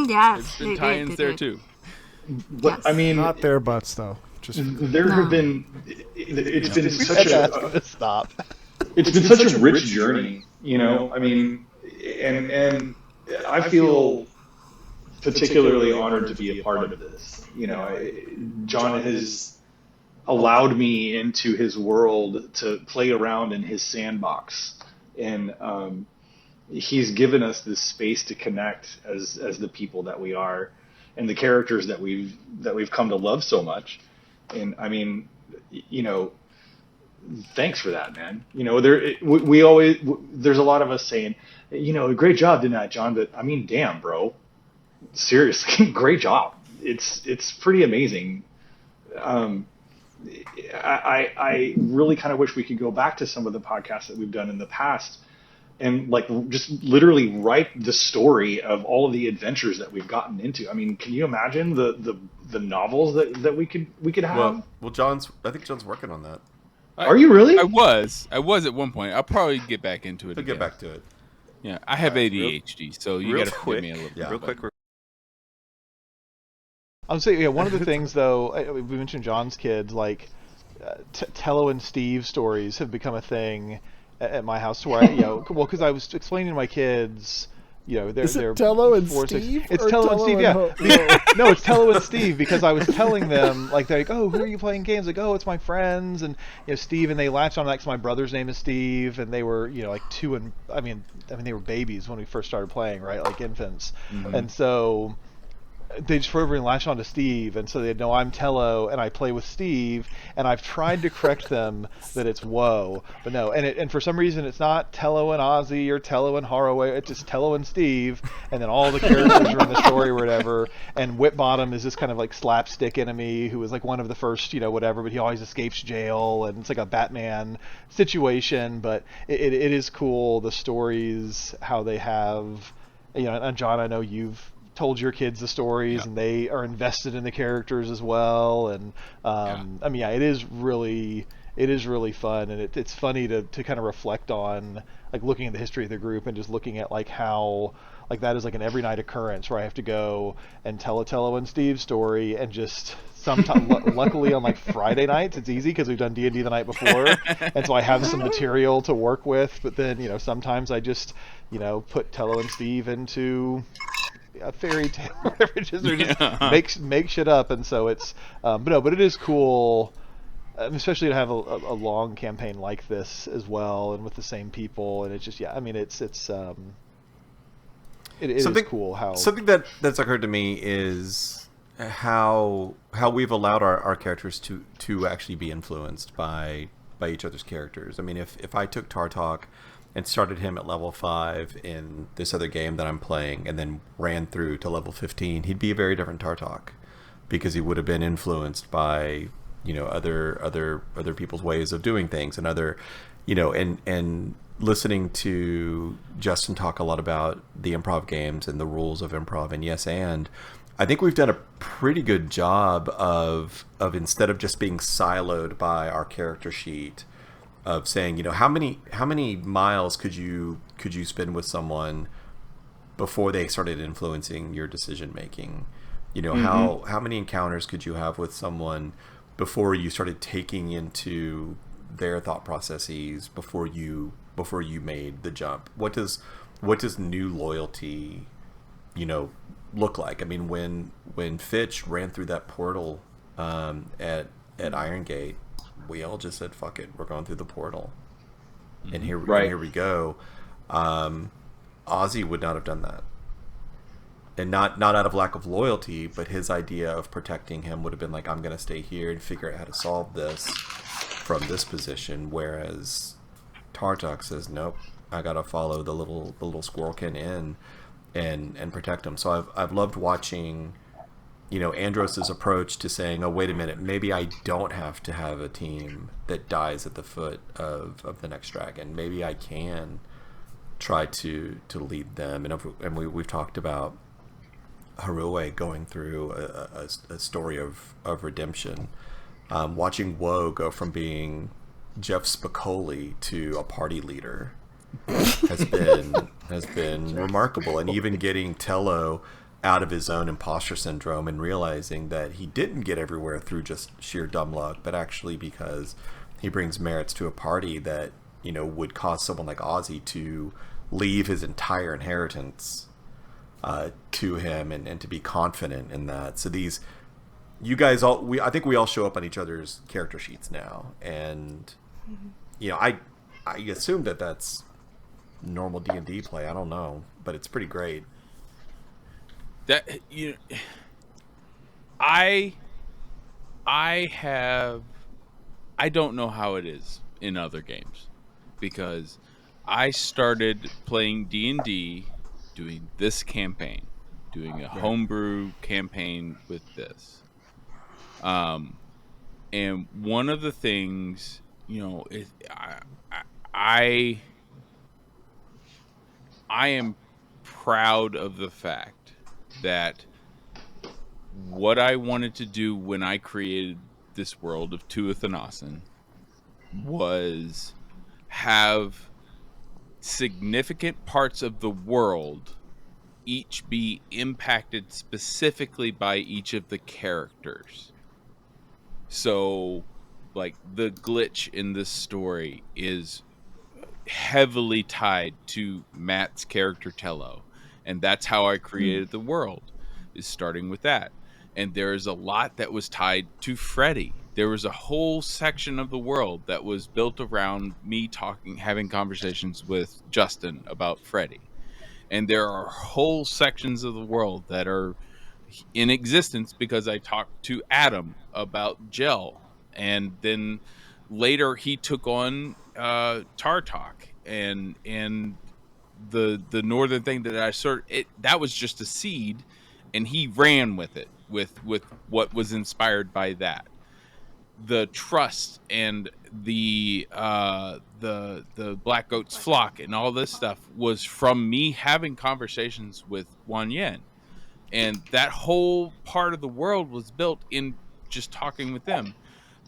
Yes, there's been tie-ins there too. But Yes. I mean, not their butts though. Just there No. have been. It's been such That's a. gonna stop. It's been such a rich journey. I mean, and I feel particularly honored to be a part of this. John has allowed me into his world to play around in his sandbox, and he's given us this space to connect as the people that we are, and the characters that we've come to love so much. And I mean, thanks for that, man. We always, there's a lot of us saying, great job tonight, John. But I mean, damn, bro, seriously, great job. It's pretty amazing. I really kind of wish we could go back to some of the podcasts that we've done in the past and just literally write the story of all of the adventures that we've gotten into. I mean, can you imagine the novels that we could have? Well, I think John's working on that. Are you really? I was at one point. I'll probably get back into it. We'll get back to it. Yeah, I have ADHD, so you got to forgive me a little bit. Real quick. I would say, one of the things though, we mentioned John's kids, Tello and Steve stories have become a thing at my house, where because I was explaining to my kids, they're Tello and 4, 6. Steve? It's Or Tello and Steve, Tello yeah. No, it's Tello and Steve, because I was telling them, they're like, oh, who are you playing games? Like, oh, it's my friends, and Steve, and they latched on that because my brother's name is Steve, and they were 2, and I mean they were babies when we first started playing, right, like infants, and so they just forever latched on to Steve, and so they know I'm Tello and I play with Steve, and I've tried to correct them that it's Woe, but no, and for some reason it's not Tello and Ozzy or Tello and Haraway, it's just Tello and Steve, and then all the characters are in the story or whatever, and Whitbottom is this kind of slapstick enemy who was one of the first, whatever, but he always escapes jail, and it's like a Batman situation, but it is cool, the stories, how they have, and John, I know you've told your kids the stories, and they are invested in the characters as well, and I mean, it is really fun, and it's funny to kind of reflect on looking at the history of the group and just looking at how that is an every night occurrence where I have to go and tell a Tello and Steve story, and just sometimes luckily on Friday nights it's easy because we've done D&D the night before, and so I have some material to work with, but then sometimes I just put Tello and Steve into a fairy tale, just make shit up, and so it's but it is cool, especially to have a long campaign like this as well, and with the same people, and it's just it is cool how something that's occurred to me is how we've allowed our characters to actually be influenced by each other's characters. I mean, if I took Tartok and started him at level 5 in this other game that I'm playing, and then ran through to level 15, he'd be a very different Tartok, because he would have been influenced by other people's ways of doing things, and other and listening to Justin talk a lot about the improv games and the rules of improv, and I think we've done a pretty good job of instead of just being siloed by our character sheet, of saying, how many miles could you spend with someone before they started influencing your decision making? How many encounters could you have with someone before you started taking into their thought processes, before you made the jump? What does new loyalty look like? I mean, when Fitch ran through that portal at Iron Gate, we all just said, fuck it, we're going through the portal. And here we go. Ozzy would not have done that. And not out of lack of loyalty, but his idea of protecting him would have been I'm going to stay here and figure out how to solve this from this position. Whereas Tartok says, nope, I got to follow the little squirrelkin in and protect him. So I've loved watching Andros's approach to saying, oh, wait a minute, maybe I don't have to have a team that dies at the foot of the next dragon. Maybe I can try to lead them. And we've talked about Haruwe going through a story of redemption. Watching Woe go from being Jeff Spicoli to a party leader has been remarkable. And even getting Tello out of his own imposter syndrome and realizing that he didn't get everywhere through just sheer dumb luck, but actually because he brings merits to a party that would cause someone like Ozzy to leave his entire inheritance to him, and to be confident in that. So you guys I think we all show up on each other's character sheets now, and I assume that that's normal D&D play. I don't know, but it's pretty great. That I don't know how it is in other games, because I started playing D&D doing this campaign, doing a homebrew campaign with this. And one of the things, I am proud of the fact that what I wanted to do when I created this world of Tuathanasin was have significant parts of the world each be impacted specifically by each of the characters. So, like, the glitch in this story is heavily tied to Matt's character Tello, and that's how I created the world, is starting with that. And there's a lot that was tied to Freddy. There was a whole section of the world that was built around me having conversations with Justin about Freddy. And there are whole sections of the world that are in existence because I talked to Adam about Gel, and then later he took on Tartok, and the northern thing that I that was just a seed, and he ran with it with what was inspired by that. The trust and the Black Goat's flock and all this stuff was from me having conversations with Wan Yen, and that whole part of the world was built in just talking with them.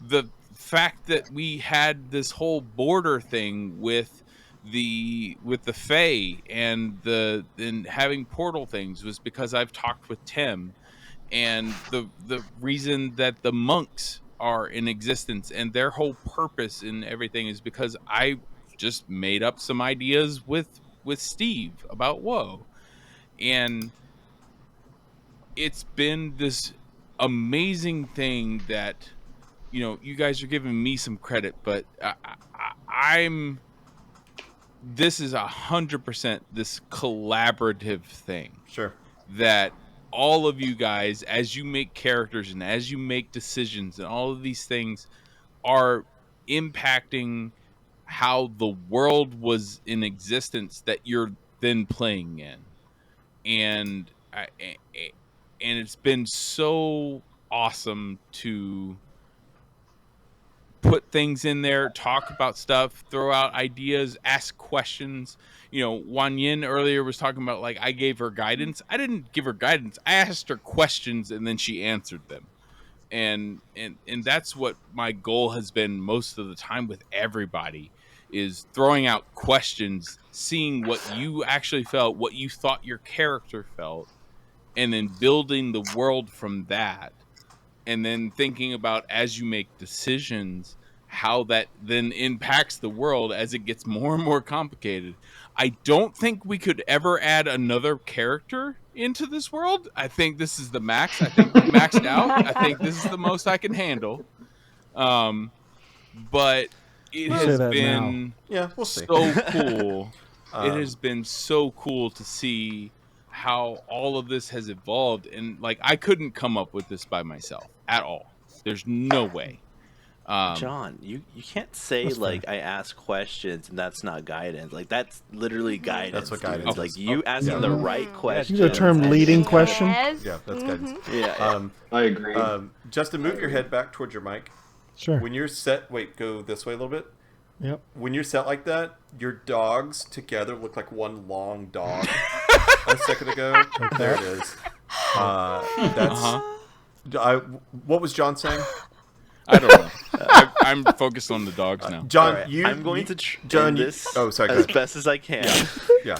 The fact that we had this whole border thing with the Fae and having portal things was because I've talked with Tim, and the reason that the monks are in existence and their whole purpose and everything is because I just made up some ideas with Steve about Woe. And it's been this amazing thing that, you guys are giving me some credit, but I'm this is 100% this collaborative thing. Sure. That all of you guys, as you make characters and as you make decisions and all of these things, are impacting how the world was in existence that you're then playing in. And and it's been so awesome to put things in there, talk about stuff, throw out ideas, ask questions. Wan Yin earlier was talking about, like, I gave her guidance. I didn't give her guidance. I asked her questions and then she answered them. And that's what my goal has been most of the time with everybody, is throwing out questions, seeing what you actually felt, what you thought your character felt, and then building the world from that. And then thinking about, as you make decisions, how that then impacts the world as it gets more and more complicated. I don't think we could ever add another character into this world. I think this is the max. I think we've maxed out. I think this is the most I can handle. But it You say has that now. been Yeah, we'll see. so cool. It has been so cool to see how all of this has evolved, and, like, I couldn't come up with this by myself at all. There's no way. John, you can't say, That's like, fair. I ask questions and that's not guidance. Like, that's literally guidance. That's what dude. guidance It's like is. you asking the right questions. The term and leading then- question? Yeah, that's guidance. Yeah. I agree. Justin, move your head back towards your mic. Sure. When you're set, go this way a little bit. Yep. When you're set like that, your dogs together look like one long dog. A second ago, there it is. What was John saying? I don't know. I'm focused on the dogs now. John, All right, you. I'm going you, to John, end you- this Oh, sorry. Go as ahead. best as I can. Yeah.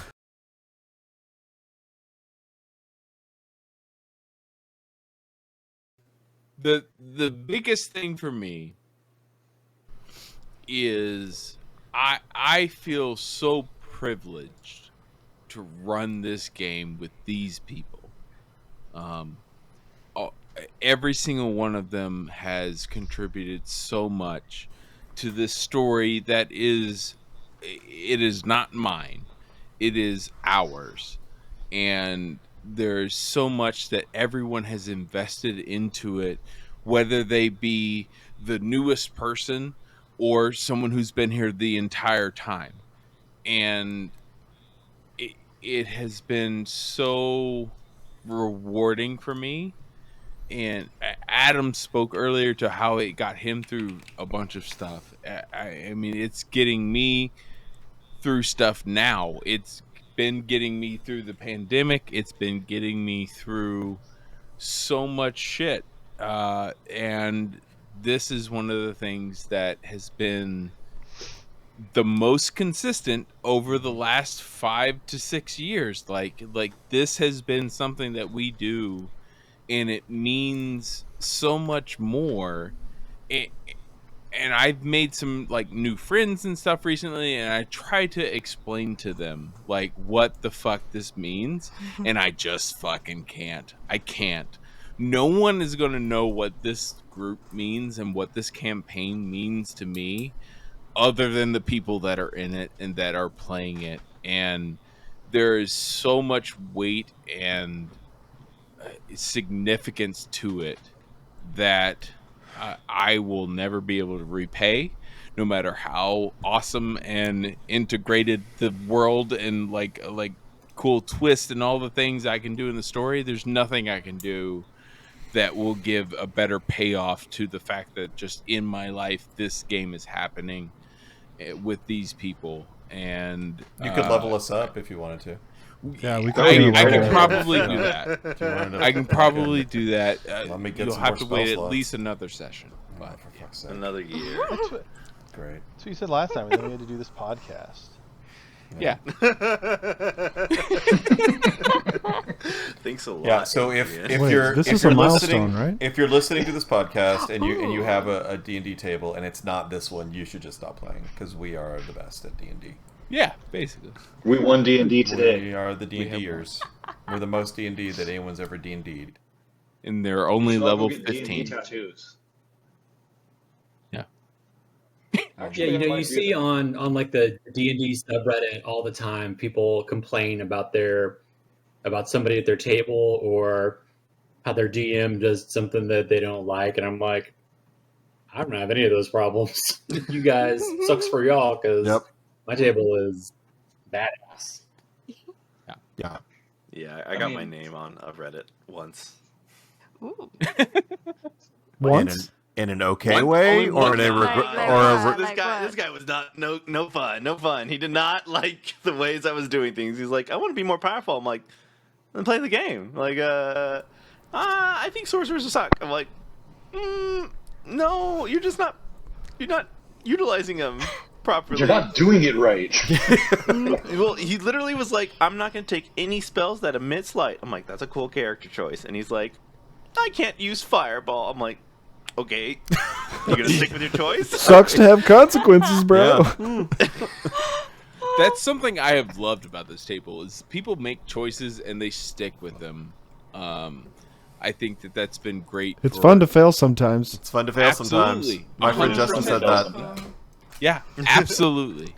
The biggest thing for me is I feel so privileged to run this game with these people. Every single one of them has contributed so much to this story that it is not mine. It is ours. And there's so much that everyone has invested into it, whether they be the newest person or someone who's been here the entire time. And it has been so rewarding for me. And Adam spoke earlier to how it got him through a bunch of stuff. I mean, it's getting me through stuff now. It's been getting me through the pandemic. It's been getting me through so much shit. And this is one of the things that has been the most consistent over the last 5 to 6 years. Like this has been something that we do, and it means so much more. And I've made some like new friends and stuff recently, and I try to explain to them like what the fuck this means, and I just fucking can't. I can't. No one is going to know what this group means and what this campaign means to me other than the people that are in it and that are playing it. And there is so much weight and significance to it that I will never be able to repay, no matter how awesome and integrated the world and like cool twist and all the things I can do in the story. There's nothing I can do that will give a better payoff to the fact that just in my life this game is happening with these people. And You could level us up if you wanted to. Yeah, we I can probably do that. I can probably do that. Let me get You'll some have more to wait spell at slots. least another session. Oh, But for fuck's sake. Another year. Great. That's what you said last time. And then we had to do this podcast. yeah. Thanks a lot. Yeah, so if Adrian. you're this if is you're a listening, milestone, right? if you're listening to this podcast and you have a D&D table and it's not this one, you should just stop playing because we are the best at D&D. Yeah, basically. We won D&D today. We are the We have D&Ders. We're the most D&D that anyone's ever D&D'd. And they're only So I'll go level get D&D 15. tattoos. Yeah. Actually, Yeah, you I know, might you do see that. on like the D&D subreddit all the time, people complain about about somebody at their table or how their DM does something that they don't like, and I'm like, I don't have any of those problems. You guys, sucks for y'all because Yep. my table is badass. Yeah. Yeah, I got my mean- name on a Reddit once. Ooh. Once? In an okay One- way, only or one in a time. regret, Like or a what? This Like guy, what? this guy was not no fun. He did not like the ways I was doing things. He's like, I want to be more powerful. I'm like, then play the game. Like, I think sorcerers suck. I'm like, no, you're not utilizing them properly. You're not doing it right. Well, he literally was like, I'm not going to take any spells that emits light. I'm like, that's a cool character choice. And he's like, I can't use fireball. I'm like, okay, you gonna stick with your choice? Sucks to have consequences, bro. That's something I have loved about this table is people make choices and they stick with them. I think that's been great. It's fun to fail sometimes. It's fun to fail sometimes. Absolutely. My friend 100% Justin said that. Yeah, absolutely.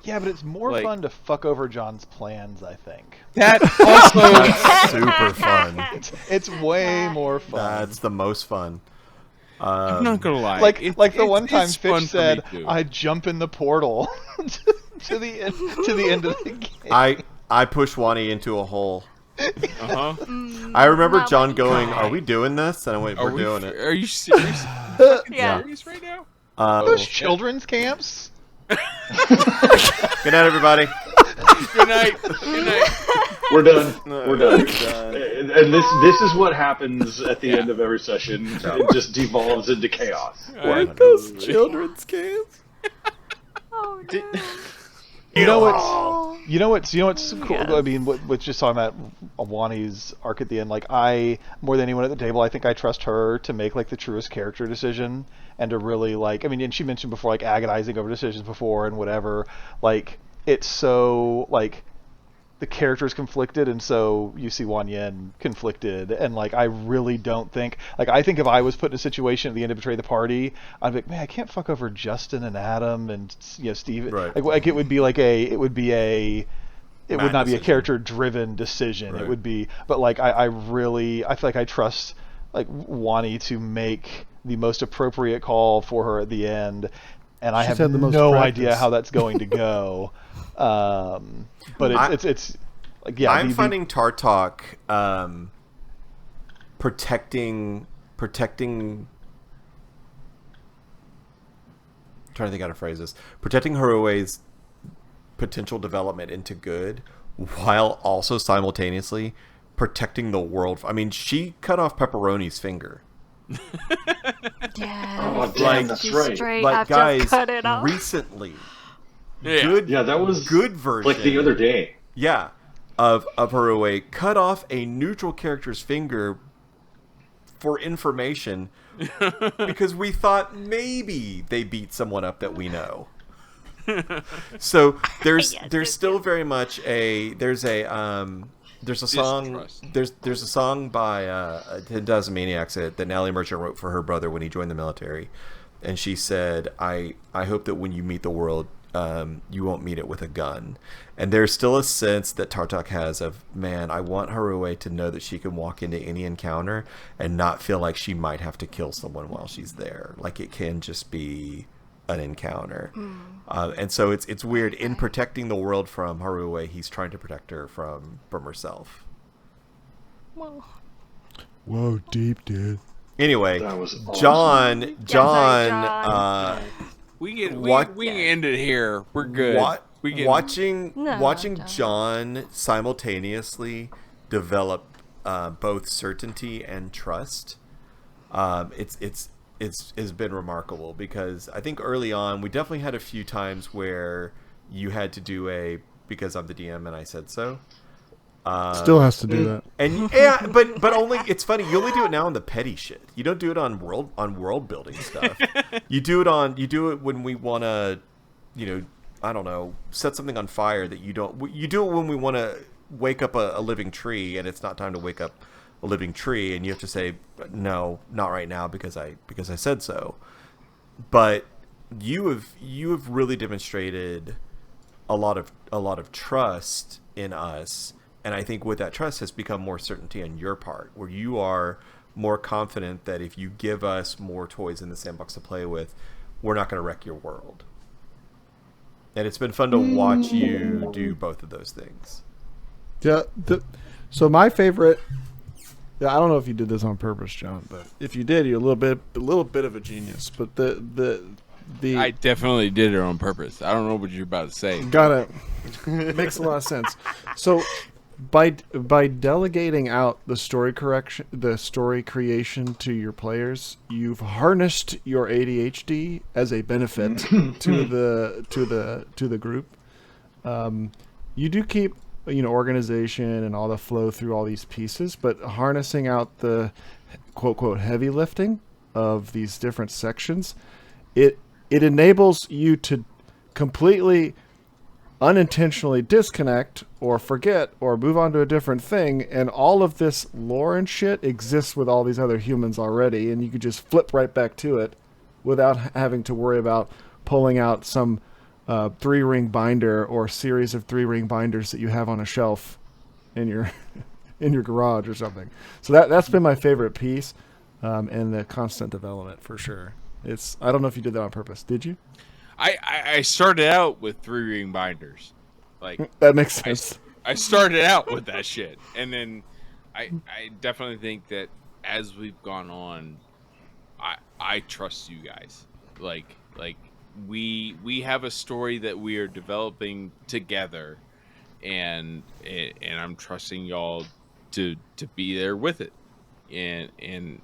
Yeah, but it's more Like- fun to fuck over John's plans, I think. That also That's super fun. It's way more fun. That's the most fun. I'm not gonna lie. like It's- the it's- one time it's fun Fitch for me said, too. "I jump in the portal to the end of the game." I push Wani into a hole. Uh-huh. I remember Well, John like- going, "Are we doing this?" And I went, "We're doing it." Are you serious? Yeah. Serious right now? Those children's camps. Good night, everybody. Good night. Good night. We're done. No, We're done. done. And this is what happens at the end of every session. It just devolves into chaos. Those children's kids. Oh no. You know what's cool? Yes. I mean, with just talking about Awani's arc at the end, like more than anyone at the table, I think I trust her to make like the truest character decision and to really like. I mean, and she mentioned before like agonizing over decisions before and whatever. Like it's so like the characters conflicted, and so you see Wan Yen conflicted, and like I really don't think like I think if I was put in a situation at the end of Betray the Party, I'd be like, man, I can't fuck over Justin and Adam and Steve. Right. Like it would be like it would Bad not be a decision. character driven decision. Right. It would be, but like I feel like I trust like Wani to make the most appropriate call for her at the end, and I She's have had the most no practice. idea how that's going to go. But it's like yeah. I'm finding Tartok protecting. I'm trying to think how to phrase this. Protecting Harue's potential development into good, while also simultaneously protecting the world. I mean, she cut off Pepperoni's finger. Yeah. Oh, damn, Like- that's She right. straight Like up guys, just cut it off. recently, Yeah. good, Yeah, that was good version. like the other day. Yeah, of Harue cut off a neutral character's finger for information because we thought maybe they beat someone up that we know. So there's still very much there's a song Distrust. there's a song by 10,000 Maniacs that Natalie Merchant wrote for her brother when he joined the military, and she said, I hope that when you meet the world, you won't meet it with a gun. And there's still a sense that Tartok has of, man, I want Harue to know that she can walk into any encounter and not feel like she might have to kill someone while she's there. Like it can just be an encounter. And so it's weird. In protecting the world from Harue, he's trying to protect her from herself. Well, Whoa, deep, dude. Anyway, That was awesome. John, John. We can end it here. We're good. We can, watching No, John simultaneously develop both certainty and trust. It's been remarkable, because I think early on we definitely had a few times where you had to do because I'm the DM and I said so. Still has to do that. And yeah, but only it's funny. You only do it now on the petty shit. You don't do it on world building stuff. You do it when we want to, I don't know, set something on fire that you don't. You do it when we want to wake up a living tree, and it's not time to wake up a living tree, and you have to say no, not right now because I said so. But you have really demonstrated a lot of trust in us. And I think with that trust has become more certainty on your part, where you are more confident that if you give us more toys in the sandbox to play with, we're not going to wreck your world. And it's been fun to watch you do both of those things. Yeah. So my favorite. I don't know if you did this on purpose, John, but if you did, you're a little bit of a genius. But the I definitely did it on purpose. I don't know what you're about to say. got it. Makes a lot of sense. So by delegating out the story creation to your players, you've harnessed your ADHD as a benefit to the group. You do keep organization and all the flow through all these pieces, but harnessing out the quote quote heavy lifting of these different sections, it enables you to completely unintentionally disconnect or forget or move on to a different thing, and all of this lore and shit exists with all these other humans already, and you could just flip right back to it without having to worry about pulling out some 3-ring binder or series of 3-ring binders that you have on a shelf in your in your garage or something. So that's been my favorite piece, and the constant development for sure. I don't know if you did that on purpose. Did you? I started out with 3-ring binders. Like That makes sense. I started out with that shit, and then I definitely think that as we've gone on, I trust you guys. Like we have a story that we are developing together, and I'm trusting y'all to be there with it, and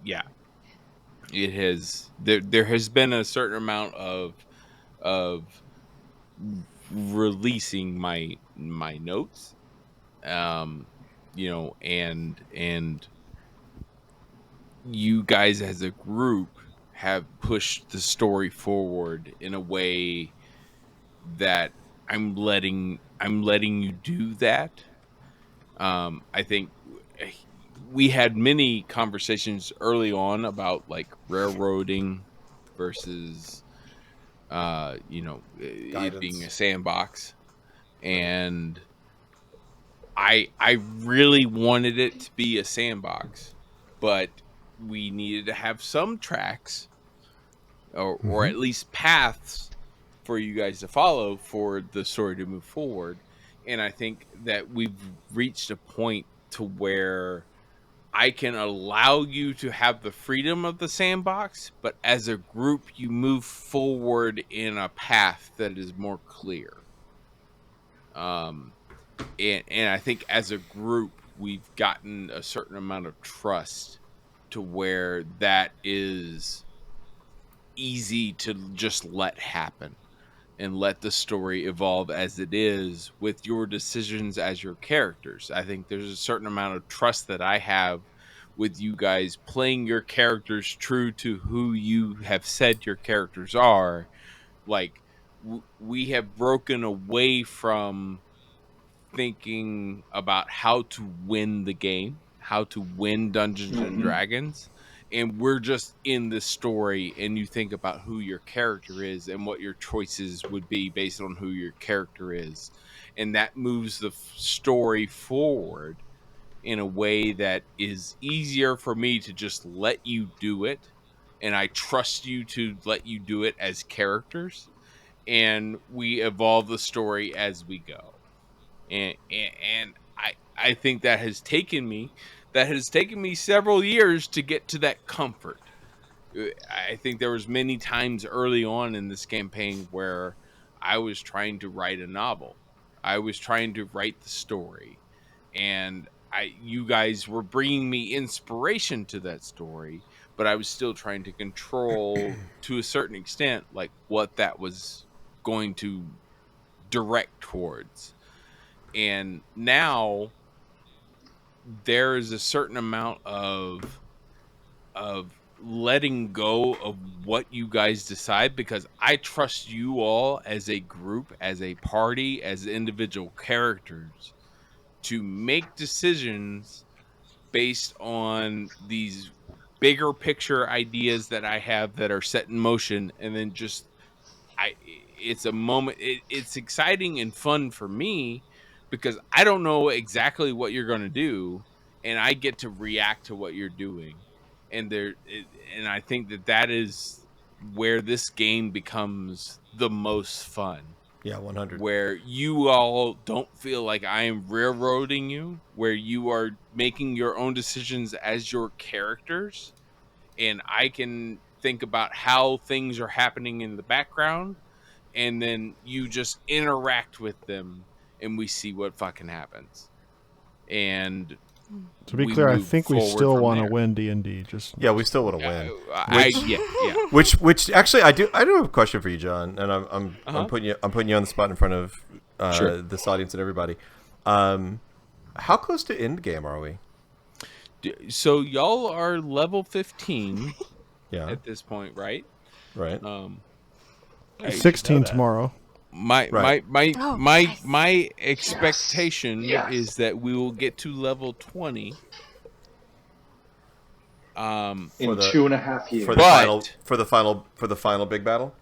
yeah, it has there has been a certain amount of releasing my notes, and you guys as a group have pushed the story forward in a way that I'm letting you do that. I think we had many conversations early on about like railroading versus it being a Guidance. sandbox, Right. and I really wanted it to be a sandbox, but we needed to have some tracks or at least paths for you guys to follow for the story to move forward. And I think that we've reached a point to where I can allow you to have the freedom of the sandbox, but as a group, you move forward in a path that is more clear. And I think as a group, we've gotten a certain amount of trust to where that is easy to just let happen and let the story evolve as it is with your decisions as your characters. I think there's a certain amount of trust that I have with you guys playing your characters true to who you have said your characters are. Like, we have broken away from thinking about how to win the game, how to win Dungeons and Mm-hmm. Dragons, and we're just in the story, and you think about who your character is and what your choices would be based on who your character is, and that moves the story forward in a way that is easier for me to just let you do it, and I trust you to let you do it as characters, and we evolve the story as we go. And I think that has taken me several years to get to that comfort. I think there was many times early on in this campaign where I was trying to write a novel. I was trying to write the story, and you guys were bringing me inspiration to that story, but I was still trying to control to a certain extent like what that was going to direct towards. And now there is a certain amount of letting go of what you guys decide, because I trust you all as a group, as a party, as individual characters to make decisions based on these bigger picture ideas that I have that are set in motion, and then just it's a moment. It's exciting and fun for me because I don't know exactly what you're going to do, and I get to react to what you're doing. And I think that is where this game becomes the most fun, Yeah, 100. where you all don't feel like I am railroading you, where you are making your own decisions as your characters, and I can think about how things are happening in the background, and then you just interact with them, and we see what fucking happens, and To be we clear, I move think we forward still from want to there. win D&D. Just Yeah, we still want to win. Yeah. Which actually I do have a question for you, John, and I'm Uh-huh. putting you on the spot in front of Sure. this audience and everybody. How close to end game are we? So y'all are level 15 Yeah, at this point, right? right. Yeah, you should know 16 that. tomorrow. My Right. Oh, my nice. my expectation Yes. is that we will get to level 20 In For the- 2.5 years. for the final big battle.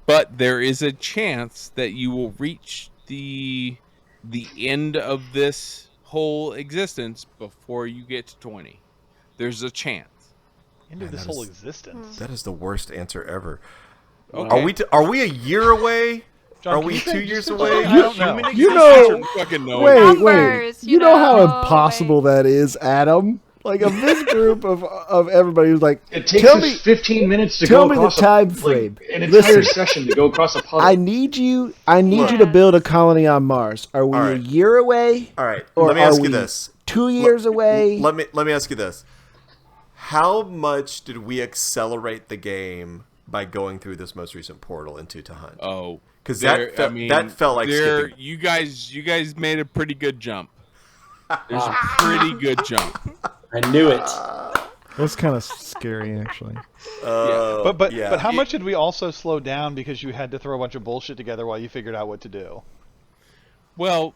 but there is a chance that you will reach the end of this whole existence before you get to 20. There's a chance. Into Man, this that whole is- existence. That is the worst answer ever. Okay. Are we a year away? John, Are can we you 2 say- years just away? say I don't know. You know, Fucking know wait, it. Numbers, wait. You know how know, impossible that is, Adam? Like, of this group of everybody who's like, It takes tell us me, 15 minutes to tell go me the across time like, frame. an entire Listen. session to go across a puddle. I need you to Yes. build a colony on Mars. Are we All a right. year away? All right. Or Let me are ask you we this. 2 years away? Let me ask you this. How much did we accelerate the game by going through this most recent portal into Tahun? Oh, Because there- that felt like there- skipping. you guys made a pretty good jump. There's a pretty good jump. I knew it. That's kind of scary, actually. But yeah. how much did we also slow down because you had to throw a bunch of bullshit together while you figured out what to do? Well,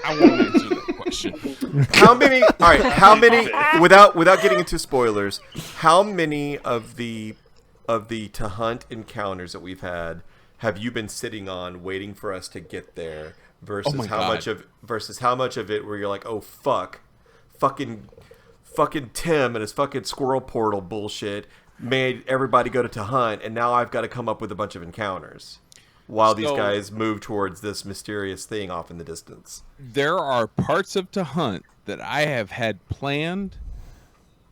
I won't answer that question. How many? All right. How many? Without getting into spoilers, how many of the to hunt encounters that we've had have you been sitting on waiting for us to get there? Versus my how God. much of it where you're like, oh fucking Tim and his fucking squirrel portal bullshit made everybody go to hunt, and now I've got to come up with a bunch of encounters while these So- guys move towards this mysterious thing off in the distance. There are parts of To Hunt that I have had planned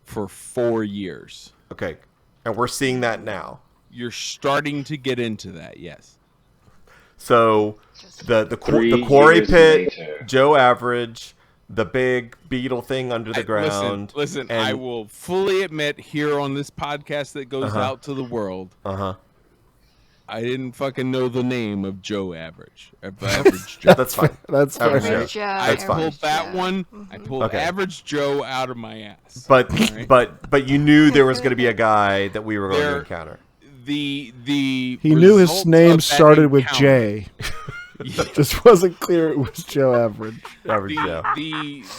for 4 years. Okay, and we're seeing that now. You're starting to get into that, yes. So the 3 quarry years pit, later. Joe Average, the big beetle thing under the ground. Listen, and, I will fully admit here on this podcast that goes out to the world, I didn't fucking know the name of Joe Average. Of Average Joe. That's fine. That's Average fair. Joe. I That's fine. pulled that one. I pulled Okay. Average Joe out of my ass. But Alright? but you knew there was going to be a guy that we were going to There- encounter. He He knew his name started with J. Just wasn't clear it was Joe Average. Average Joe.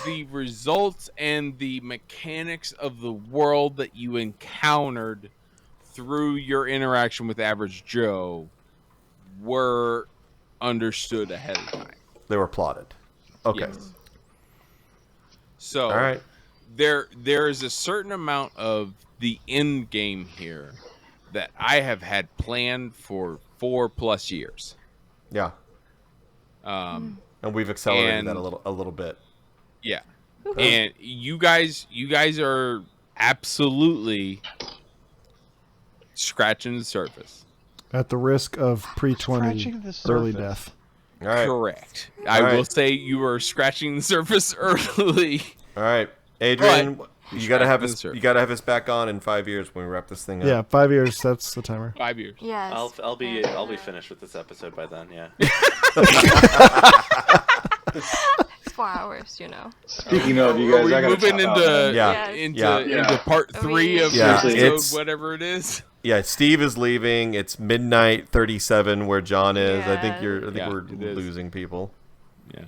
The results and the mechanics of the world that you encountered through your interaction with Average Joe were understood ahead of time. They were plotted. Okay. Yes. So All right. there is a certain amount of the end game here that I have had planned for 4+ years. Yeah. Um, And we've accelerated And- that a little bit. yeah. And you guys are absolutely scratching the surface. At the risk of pre-20 Scratching the early surface. death. All right. Correct. I All right. will say you are scratching the surface early. All right. Adrian, But- you got to have Scratching us the surface. you got to have us back on in 5 years when we wrap this thing up. Yeah, 5 years. That's the timer. 5 years. Yes. I'll be finished with this episode by then. Yeah. It's 4 hours, you know. Speaking of, you Are guys, we I gotta moving tap out, into man. Yeah. into Yeah. into part Are 3 we- of Yeah, episode it's- whatever it is? Yeah, Steve is leaving. It's midnight 37 where John is. I think Yeah. Yeah, we're it is. losing people. Yeah.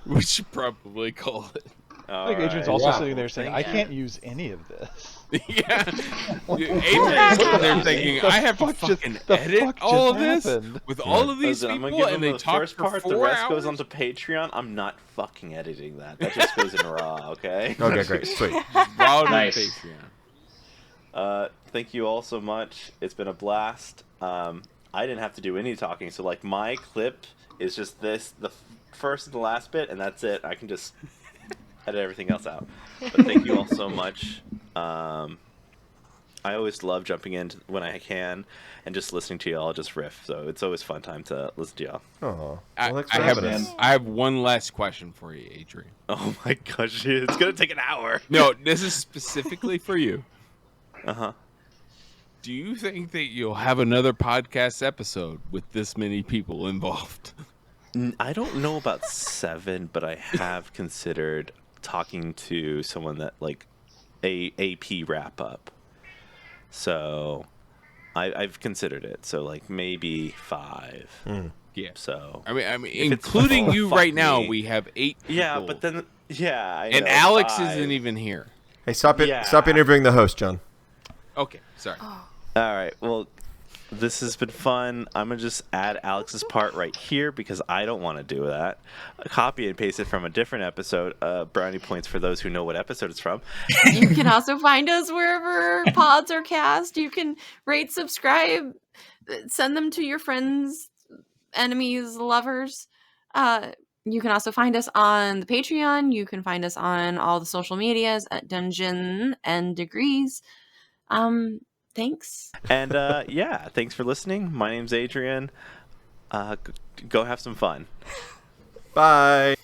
We should probably call it. I think Adrian's also sitting there saying, "I can't use any of this." Yeah. Adrian's sitting there thinking, The I have to fuck just- fucking the edit fuck all of just this happened? with all of these Listen, I'm gonna people give and them they the talk first for part. 4 The rest hours? goes onto Patreon. I'm not fucking editing that. That just goes in raw. Okay. Okay, great. Sweet. Raw to Nice. Patreon. Thank you all so much. It's been a blast. I didn't have to do any talking, so like my clip is just the first and the last bit, and that's it. I can just edit everything else out. But thank you all so much. I always love jumping in when I can and just listening to y'all just riff. So it's always a fun time to listen to y'all. Oh, I, well, thanks I for have having us. I have one last question for you, Adrian. Oh my gosh, it's gonna take an hour. No, this is specifically for you. Uh-huh. Do you think that you'll have another podcast episode with this many people involved? I don't know about 7, but I have considered talking to someone that like a AP wrap up. So I've considered it. So like maybe 5. Yeah. So I mean, If it's- including you fuck right now, me. we have 8 people. yeah, but then I and know, Alex 5. isn't even here. Hey, stop it! Yeah. Stop interviewing the host, John. Okay, sorry. All right. Well, this has been fun. I'm gonna just add Alex's part right here because I don't want to do that. Copy and paste it from a different episode. Brownie points for those who know what episode it's from. You can also find us wherever pods are cast. You can rate, subscribe, send them to your friends, enemies, lovers. You can also find us on the Patreon. You can find us on all the social medias at Dungeon and Degrees. Thanks. And yeah, thanks for listening. My name's Adrian. Go have some fun. Bye.